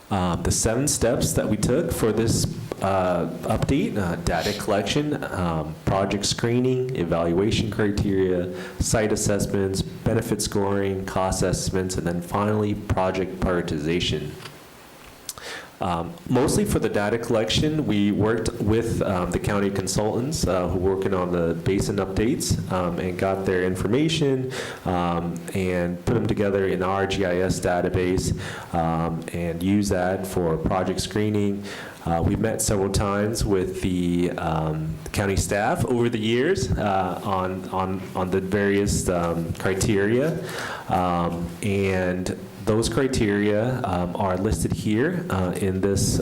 The 7 steps that we took for this update: data collection, project screening, evaluation criteria, site assessments, benefit scoring, cost assessments, and then finally project prioritization. Mostly for the data collection, we worked with the county consultants who were working on the basin updates and got their information and put them together in our GIS database and use that for project screening. We met several times with the county staff over the years on the various criteria, and those criteria are listed here in this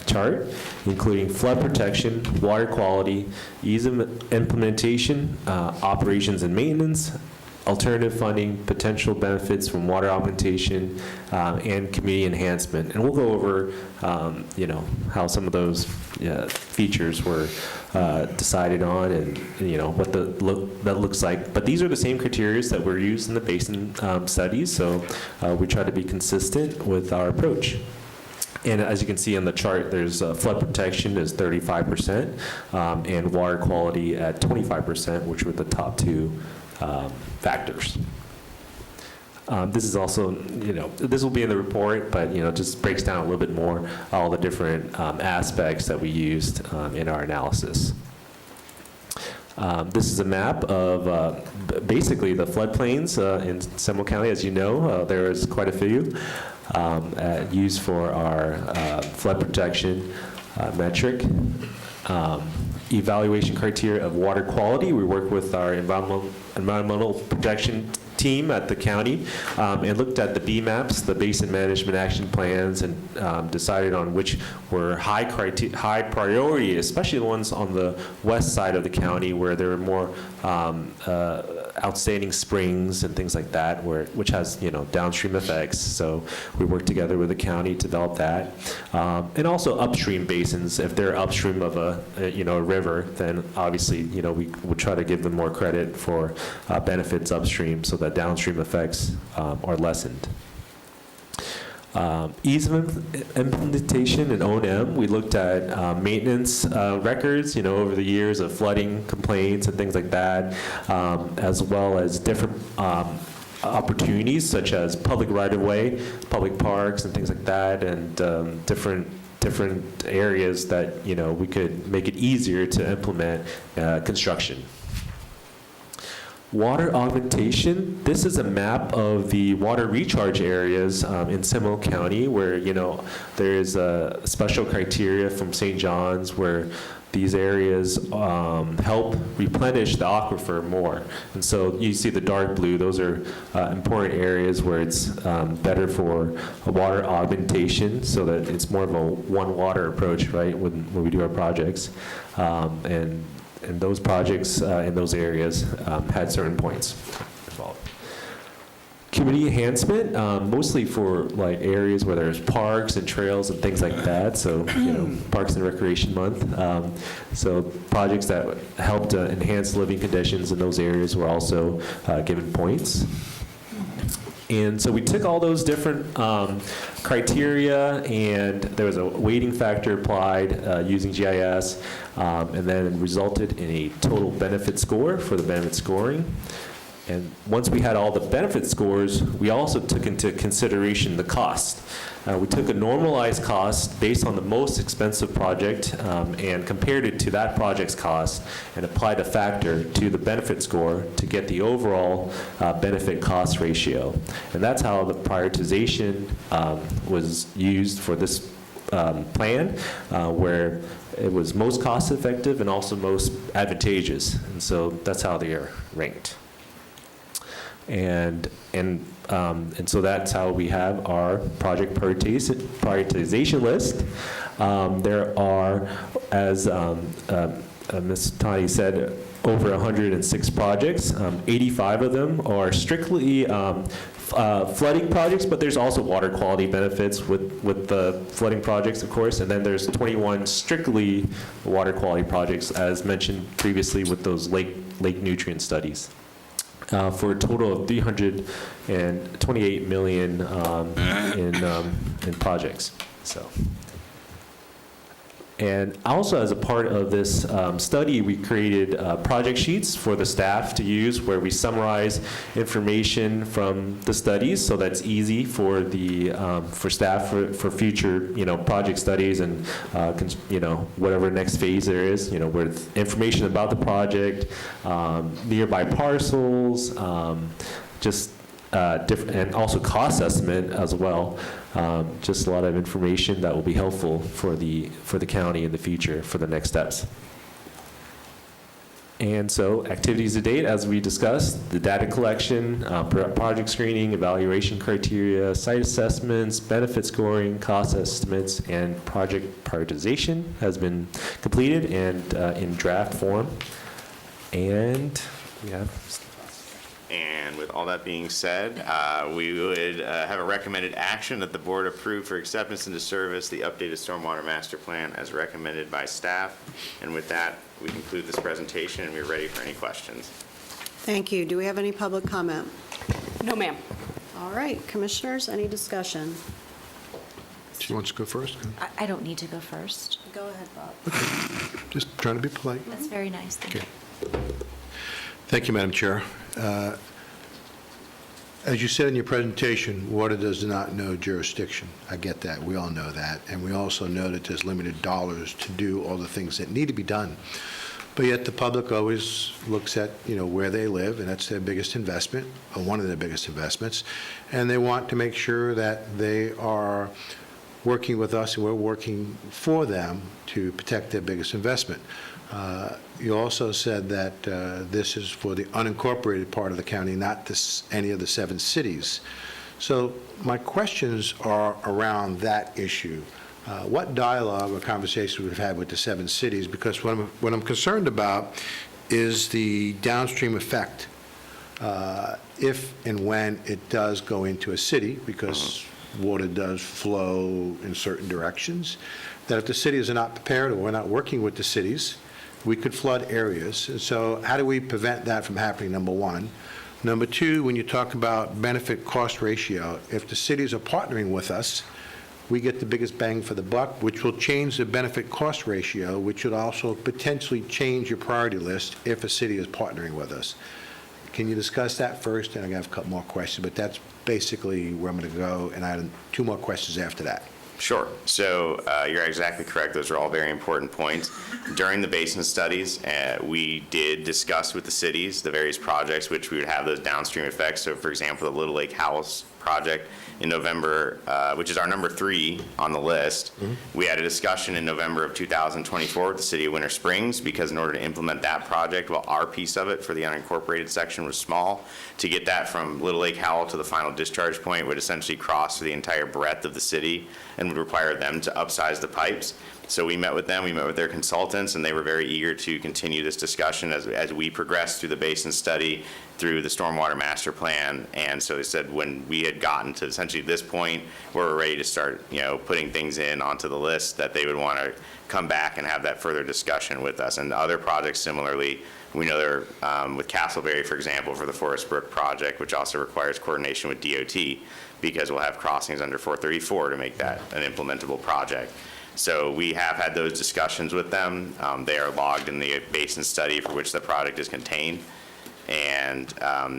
chart, including flood protection, water quality, ease of implementation, operations and maintenance, alternative funding, potential benefits from water augmentation, and community enhancement. And we'll go over, how some of those features were decided on, and what that looks like. But these are the same criteria that were used in the basin studies, so we try to be consistent with our approach. And as you can see on the chart, there's flood protection is 35%, and water quality at 25%, which were the top 2 factors. This is also, this will be in the report, but, just breaks down a little bit more all the different aspects that we used in our analysis. This is a map of basically the floodplains in Seminole County. As you know, there is quite a few used for our flood protection metric. Evaluation criteria of water quality. We work with our environmental protection team at the county and looked at the BMAPs, the Basin Management Action Plans, and decided on which were high priority, especially the ones on the west side of the county where there were more outstanding springs and things like that, which has downstream effects. So we worked together with the county to develop that, and also upstream basins. If they're upstream of a river, then obviously we would try to give them more credit for benefits upstream, so that downstream effects are lessened. Ease of implementation and O&M. We looked at maintenance records, over the years of flooding complaints and things like that, as well as different opportunities such as public right-of-way, public parks and things like that, and different areas that we could make it easier to implement construction. Water augmentation. This is a map of the water recharge areas in Seminole County where, there is a special criteria from St. John's where these areas help replenish the aquifer more. And so you see the dark blue, those are important areas where it's better for water augmentation, so that it's more of a one water approach, right, when we do our projects. And and those projects in those areas had certain points involved. Community enhancement, mostly for like areas where there's parks and trails and things like that. So, Parks and Recreation Month. So projects that helped enhance living conditions in those areas were also given points. And so we took all those different criteria, and there was a weighting factor applied using GIS, and then resulted in a total benefit score for the benefit scoring. And once we had all the benefit scores, we also took into consideration the cost. We took a normalized cost based on the most expensive project and compared it to that project's cost and applied a factor to the benefit score to get the overall benefit cost ratio. And that's how the prioritization was used for this plan, where it was most cost effective and also most advantageous. And so that's how they are ranked. And so that's how we have our project prioritization list. There are, as Ms. Tani said, over 106 projects. 85 of them are strictly flooding projects, but there's also water quality benefits with the flooding projects, of course. And then there's 21 strictly water quality projects, as mentioned previously with those lake nutrient studies. For a total of $328 million in projects. So, and also as a part of this study, we created project sheets for the staff to use, where we summarize information from the studies, so that's easy for the for staff for future project studies and whatever next phase there is, with information about the project, nearby parcels, different, and also cost estimate as well. Just a lot of information that will be helpful for the county in the future for the next steps. And so activities to date, as we discussed, the data collection, project screening, evaluation criteria, site assessments, benefit scoring, cost estimates, and project prioritization has been completed and in draft form. And we have... And with all that being said, we would have a recommended action that the board approve for acceptance into service the updated stormwater master plan as recommended by staff. And with that, we conclude this presentation and we're ready for any questions. Thank you. Do we have any public comment? No, ma'am. All right, commissioners, any discussion? She wants to go first? I don't need to go first. Go ahead, Bob. Just trying to be polite. That's very nice. Thank you. Thank you, Madam Chair. As you said in your presentation, water does not know jurisdiction. I get that. We all know that. And we also know that there's limited dollars to do all the things that need to be done. But yet the public always looks at, where they live, and that's their biggest investment, or one of their biggest investments. And they want to make sure that they are working with us and we're working for them to protect their biggest investment. You also said that this is for the unincorporated part of the county, not any of the 7 cities. So my questions are around that issue. What dialogue or conversations we've had with the 7 cities? Because what I'm concerned about is the downstream effect if and when it does go into a city, because water does flow in certain directions, that if the cities are not prepared or we're not working with the cities, we could flood areas. And so how do we prevent that from happening, number one? Number two, when you talk about benefit cost ratio, if the cities are partnering with us, we get the biggest bang for the buck, which will change the benefit cost ratio, which would also potentially change your priority list if a city is partnering with us. Can you discuss that first? And I have a couple more questions, but that's basically where I'm going to go, and I have 2 more questions after that. Sure. So you're exactly correct. Those are all very important points. During the basin studies, we did discuss with the cities the various projects which we would have those downstream effects. So, for example, the Little Lake House project in November, which is our number 3 on the list. We had a discussion in November of 2024 with the city of Winter Springs, because in order to implement that project, well, our piece of it for the unincorporated section was small. To get that from Little Lake Howell to the final discharge point would essentially cross the entire breadth of the city and would require them to upsize the pipes. So we met with them, we met with their consultants, and they were very eager to continue this discussion as we progressed through the basin study, through the stormwater master plan. And so they said when we had gotten to essentially this point where we're ready to start, putting things in onto the list, that they would want to come back and have that further discussion with us. And other projects similarly, we know they're, with Castleberry, for example, for the Forest Brook project, which also requires coordination with DOT, because we'll have crossings under 434 to make that an implementable project. So we have had those discussions with them. They are logged in the basin study for which the project is contained. And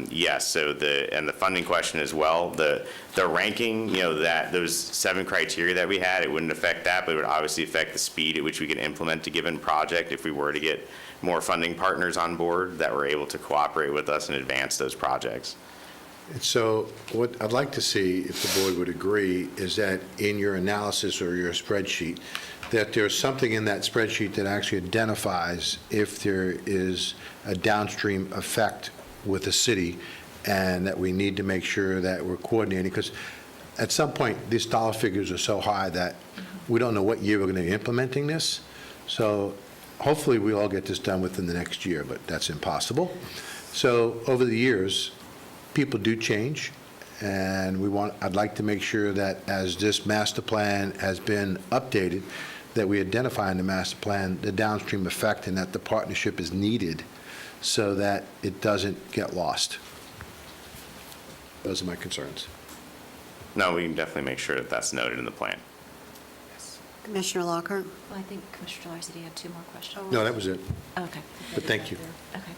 yes, so the funding question as well, the ranking, that those 7 criteria that we had, it wouldn't affect that, but it would obviously affect the speed at which we could implement a given project if we were to get more funding partners on board that were able to cooperate with us and advance those projects. And so what I'd like to see, if the board would agree, is that in your analysis or your spreadsheet, that there's something in that spreadsheet that actually identifies if there is a downstream effect with the city, and that we need to make sure that we're coordinating, because at some point, these dollar figures are so high that we don't know what year we're going to be implementing this. So hopefully we all get this done within the next year, but that's impossible. So over the years, people do change, and I'd like to make sure that as this master plan has been updated, that we identify in the master plan the downstream effect, and that the partnership is needed so that it doesn't get lost. Those are my concerns. No, we can definitely make sure that that's noted in the plan. Commissioner Lockhart? Well, I think Commissioner Larson, you had 2 more questions. No, that was it. Okay. But thank you. Okay.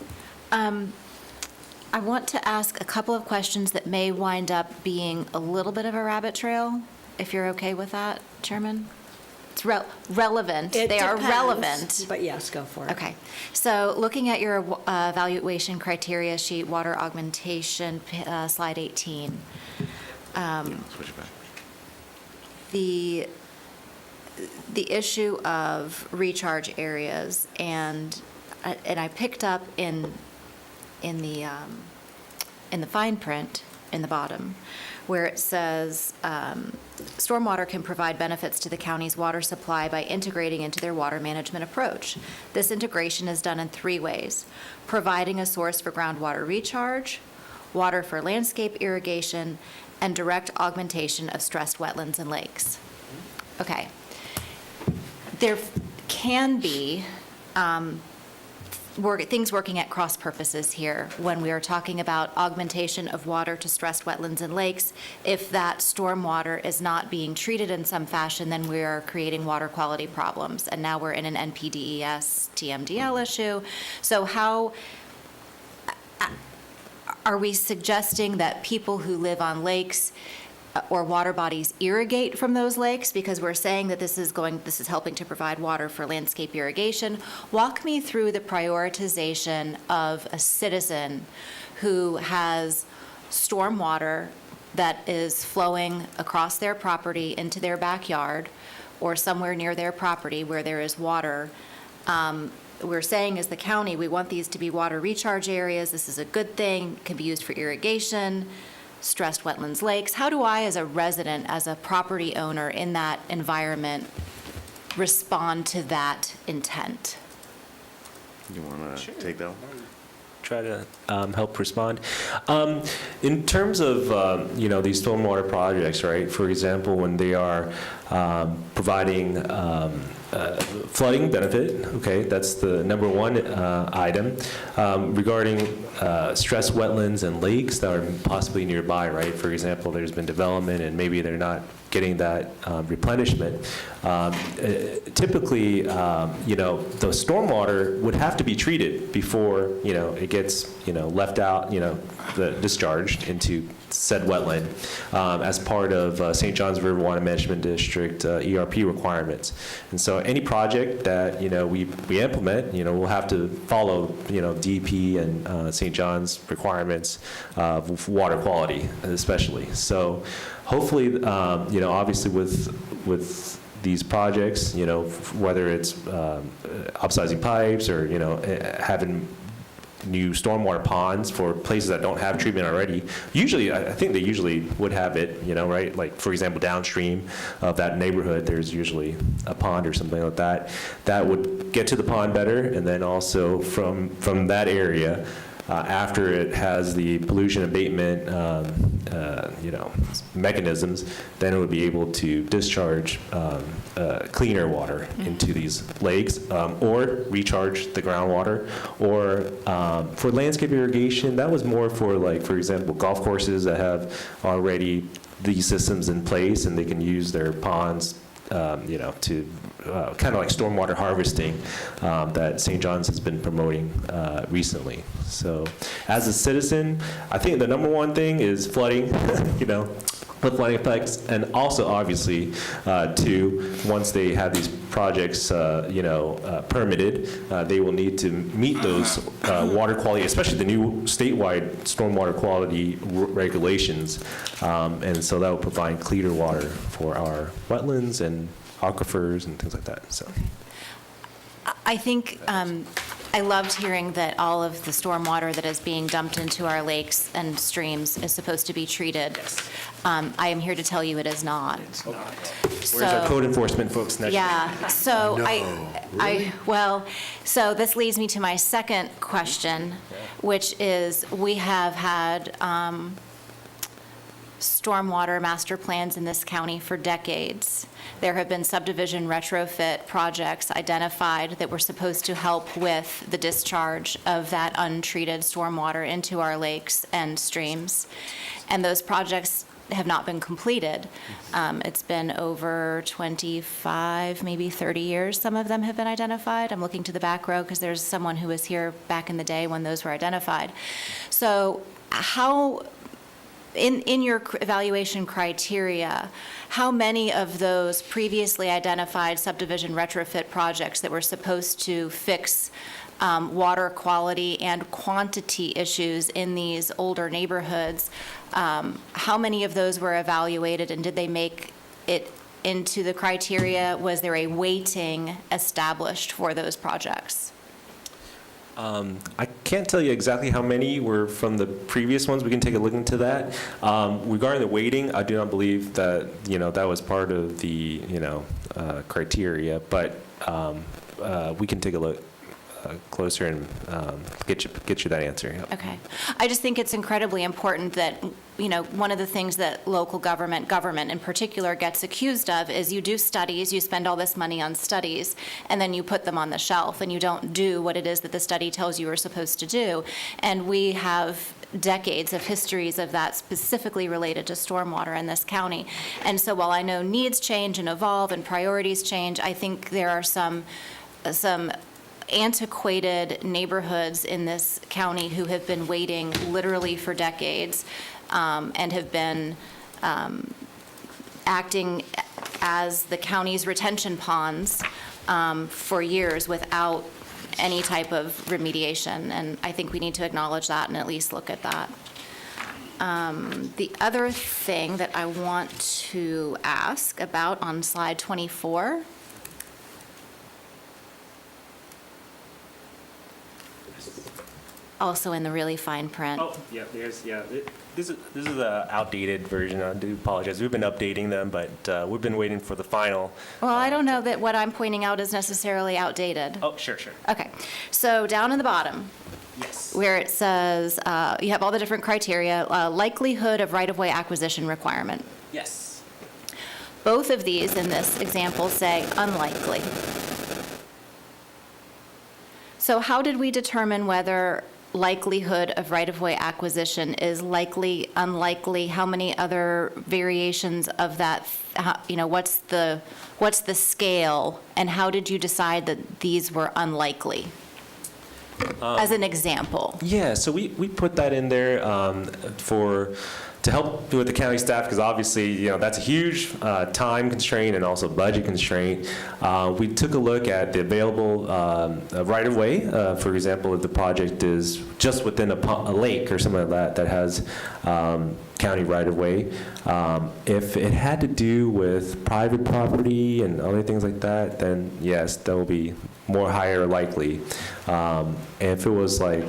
I want to ask a couple of questions that may wind up being a little bit of a rabbit trail, if you're okay with that, Chairman? It's relevant. It They are depends, relevant. But yes, go for it. Okay. So looking at your evaluation criteria sheet, water augmentation, slide 18. Switch it back. The issue of recharge areas, and I picked up in the fine print in the bottom, where it says, stormwater can provide benefits to the county's water supply by integrating into their water management approach. This integration is done in 3 ways: providing a source for groundwater recharge, water for landscape irrigation, and direct augmentation of stressed wetlands and lakes. Okay. There can be things working at cross purposes here when we are talking about augmentation of water to stressed wetlands and lakes. If that stormwater is not being treated in some fashion, then we are creating water quality problems. And now we're in an NPDES TMDL issue. So how are we suggesting that people who live on lakes or water bodies irrigate from those lakes? Because we're saying that this is helping to provide water for landscape irrigation. Walk me through the prioritization of a citizen who has stormwater that is flowing across their property into their backyard or somewhere near their property where there is water. We're saying as the county, we want these to be water recharge areas. This is a good thing, can be used for irrigation, stressed wetlands, lakes. How do I, as a resident, as a property owner in that environment, respond to that intent? You want to take that one? Try to help respond. In terms of these stormwater projects, right? For example, when they are providing flooding benefit, okay, that's the number 1 item. Regarding stressed wetlands and lakes that are possibly nearby, right? For example, there's been development and maybe they're not getting that replenishment. Typically, the stormwater would have to be treated before, it gets, left out, discharged into said wetland as part of St. John's River Water Management District district ERP requirements. And so any project that, we implement, we'll have to follow, DEP and St. John's requirements of water quality, especially. So hopefully, obviously with these projects, whether it's upsizing pipes or, having new stormwater ponds for places that don't have treatment already. Usually, I think they usually would have it, right? Like, for example, downstream of that neighborhood, there's usually a pond or something like that. That would get to the pond better, and then also from that area, after it has the pollution abatement, mechanisms, then it would be able to discharge cleaner water into these lakes, or recharge the groundwater, or for landscape irrigation, that was more for, like, for example, golf courses that have already these systems in place, and they can use their ponds to kind of like stormwater harvesting that St. John's has been promoting recently. So as a citizen, I think the number one thing is flooding, with flooding effects, and also obviously, too, once they have these projects, permitted, they will need to meet those water quality, especially the new statewide stormwater quality regulations, and so that will provide cleaner water for our wetlands and aquifers and things like that. So, I think I loved hearing that all of the stormwater that is being dumped into our lakes and streams is supposed to be treated. Yes. I am here to tell you it is not. It's not. Where's our code enforcement folks next? Yeah, so No, so this leads me to my second question, which is, we have had stormwater master plans in this county for decades. There have been subdivision retrofit projects identified that were supposed to help with the discharge of that untreated stormwater into our lakes and streams. And those projects have not been completed. It's been over 25, maybe 30 years some of them have been identified. I'm looking to the back row because there's someone who was here back in the day when those were identified. So how, in your evaluation criteria, how many of those previously identified subdivision retrofit projects that were supposed to fix water quality and quantity issues in these older neighborhoods, how many of those were evaluated, and did they make it into the criteria? Was there a weighting established for those projects? I can't tell you exactly how many were from the previous ones. We can take a look into that. Regarding the weighting, I do not believe that, that was part of the, criteria, but we can take a look closer and get you that answer. Yep. Okay. I just think it's incredibly important that, one of the things that local government in particular gets accused of is you do studies, you spend all this money on studies, and then you put them on the shelf and you don't do what it is that the study tells you you're supposed to do. And we have decades of histories of that specifically related to stormwater in this county. And so while I know needs change and evolve and priorities change, I think there are some antiquated neighborhoods in this county who have been waiting literally for decades, and have been acting as the county's retention ponds for years without any type of remediation. And I think we need to acknowledge that and at least look at that. The other thing that I want to ask about on slide 24, also in the really fine print. Oh, yeah, this is the outdated version. I do apologize. We've been updating them, but we've been waiting for the final. Well, I don't know that what I'm pointing out is necessarily outdated. Oh, sure. Okay, so down in the bottom, Yes. where it says, you have all the different criteria, likelihood of right-of-way acquisition requirement. Yes. Both of these in this example say unlikely. So how did we determine whether likelihood of right-of-way acquisition is likely, unlikely? How many other variations of that, what's the scale, and how did you decide that these were unlikely? As an example. Yeah, so we put that in there for to help with the county staff, because obviously, that's a huge time constraint and also budget constraint, we took a look at the available right-of-way. For example, if the project is just within a lake or something like that has county right-of-way. If it had to do with private property and other things like that, then yes, that will be more higher likely. And if it was like,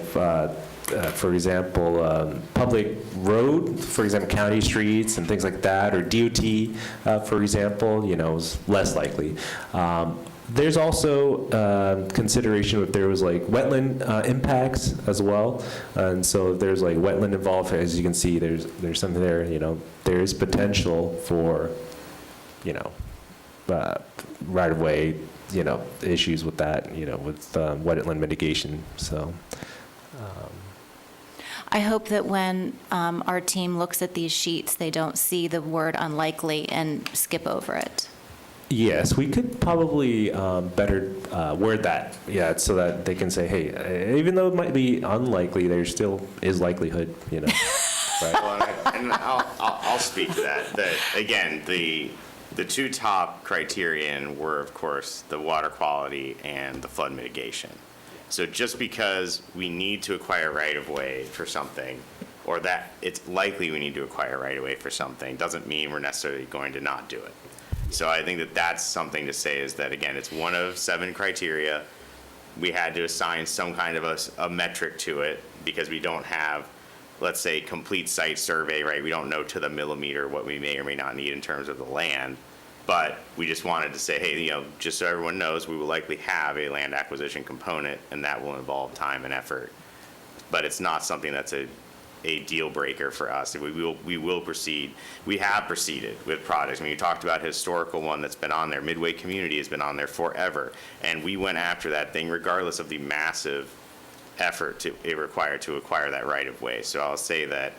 for example, public road, for example, county streets and things like that, or DOT, for example, is less likely. There's also consideration if there was like wetland impacts as well, and so if there's like wetland involved, as you can see, there's something there. There is potential for, right of way, issues with that, with wetland mitigation. So. I hope that when our team looks at these sheets, they don't see the word unlikely and skip over it. Yes, we could probably better word that, so that they can say, hey, even though it might be unlikely, there still is likelihood, Right? Well, and I'll speak to that. That again, the two top criterion were, of course, the water quality and the flood mitigation. So just because we need to acquire right-of-way for something, or that it's likely we need to acquire right-of-way for something, doesn't mean we're necessarily going to not do it. So I think that that's something to say, is that, again, it's one of 7 criteria. We had to assign some kind of a metric to it because we don't have, let's say, complete site survey, right? We don't know to the millimeter what we may or may not need in terms of the land. But we just wanted to say, hey, just so everyone knows, we will likely have a land acquisition component, and that will involve time and effort. But it's not something that's a deal breaker for us. We will proceed. We have proceeded with projects. I mean, you talked about a historical one that's been on there. Midway Community has been on there forever. And we went after that thing regardless of the massive effort it required to acquire that right of way. So I'll say that,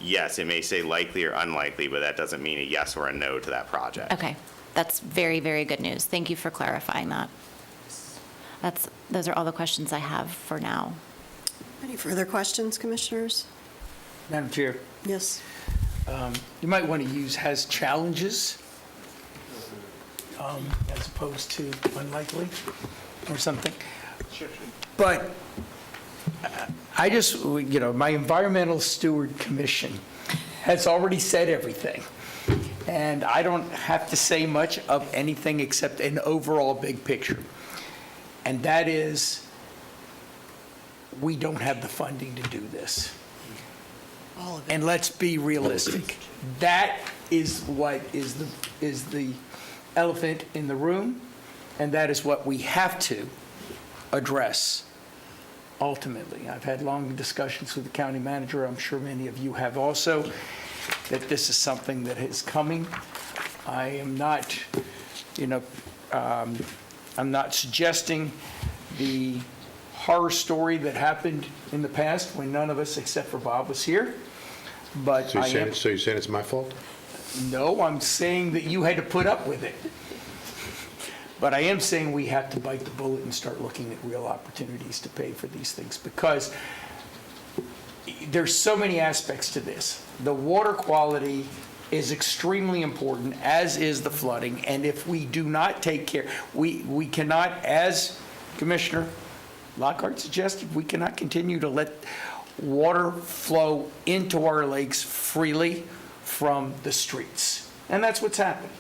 yes, it may say likely or unlikely, but that doesn't mean a yes or a no to that project. Okay, that's very, very good news. Thank you for clarifying that. Those are all the questions I have for now. Any further questions, commissioners? Madam Chair, Yes. you might want to use has challenges as opposed to unlikely or something. But I just, my Environmental Steward Commission has already said everything. And I don't have to say much of anything except an overall big picture. And that is, we don't have the funding to do this. All of it. And let's be realistic. That is what is the elephant in the room, and that is what we have to address ultimately. I've had long discussions with the county manager. I'm sure many of you have also, that this is something that is coming. I am not, I'm not suggesting the horror story that happened in the past when none of us except for Bob was here. But So you're saying it's my fault? No, I'm saying that you had to put up with it. But I am saying we have to bite the bullet and start looking at real opportunities to pay for these things, because there's so many aspects to this. The water quality is extremely important, as is the flooding, and if we do not take care, we cannot, as Commissioner Lockhart suggested, we cannot continue to let water flow into our lakes freely from the streets. And that's what's happening.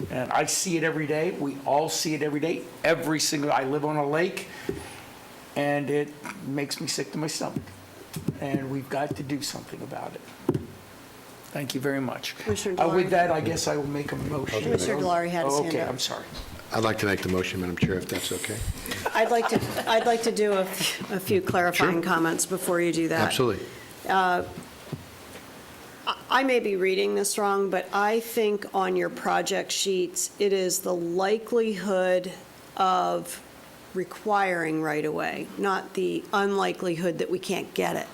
And I see it every day. We all see it every day. I live on a lake, and it makes me sick to my stomach. And we've got to do something about it. Thank you very much. Commissioner Delory. With that, I guess I will make a motion. Commissioner Delory had his hand Okay, up. I'm sorry. I'd like to make the motion, Madam Chair, if that's okay. I'd like to do a few clarifying comments before you do that. Absolutely. I may be reading this wrong, but I think on your project sheets, it is the likelihood of requiring right-of-way, not the unlikelihood that we can't get it.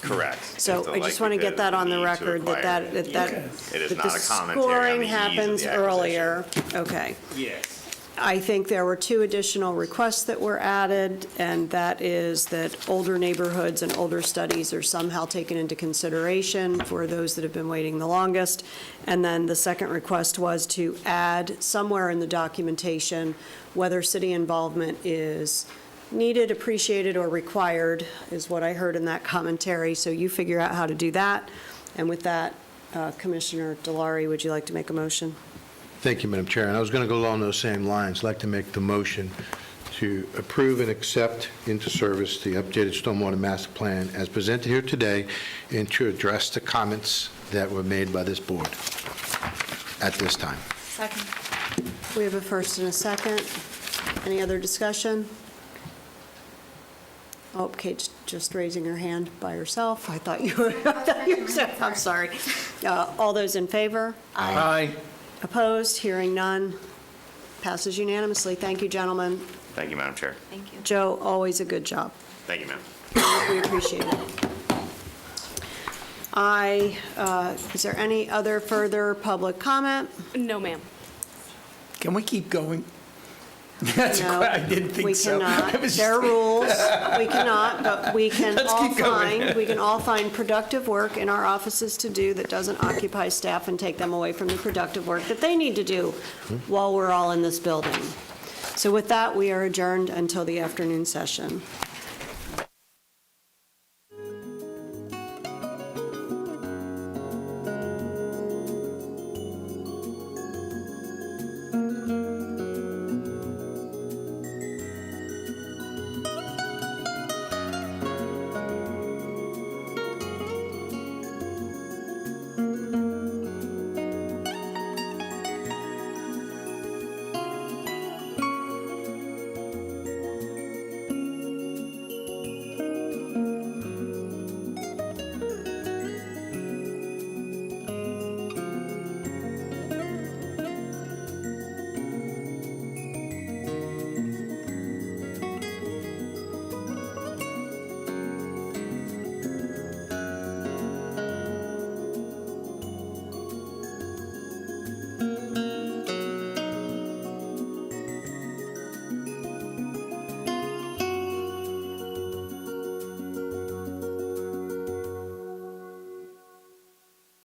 Correct. So It's the I just want to get that on the likelihood we record, need to acquire that it is the not a commentary on scoring the ease of the happens acquisition. earlier. Okay. Yes. I think there were 2 additional requests that were added, and that is that older neighborhoods and older studies are somehow taken into consideration for those that have been waiting the longest. And then the second request was to add somewhere in the documentation whether city involvement is needed, appreciated, or required, is what I heard in that commentary. So you figure out how to do that. And with that, Commissioner Delary, would you like to make a motion? Thank you, Madam Chair. And I was going to go along those same lines. I'd like to make the motion to approve and accept into service the updated stormwater master plan as presented here today and to address the comments that were made by this board at this time. Second. We have a first and a second. Any other discussion? Oh, Kate's just raising her hand by herself. I thought you were, I'm sorry. All those in favor? Aye. Opposed? Hearing none. Passes unanimously. Thank you, gentlemen. Thank you, Madam Chair. Thank you. Joe, always a good job. Thank you, ma'am. We appreciate it. Is there any other further public comment? No, ma'am. Can we keep going? That's No, I didn't think so. We cannot. It was There are just- rules. We cannot, but we can Let's all keep going. find, we can all find productive work in our offices to do that doesn't occupy staff and take them away from the productive work that they need to do while we're all in this building. So with that, we are adjourned until the afternoon session.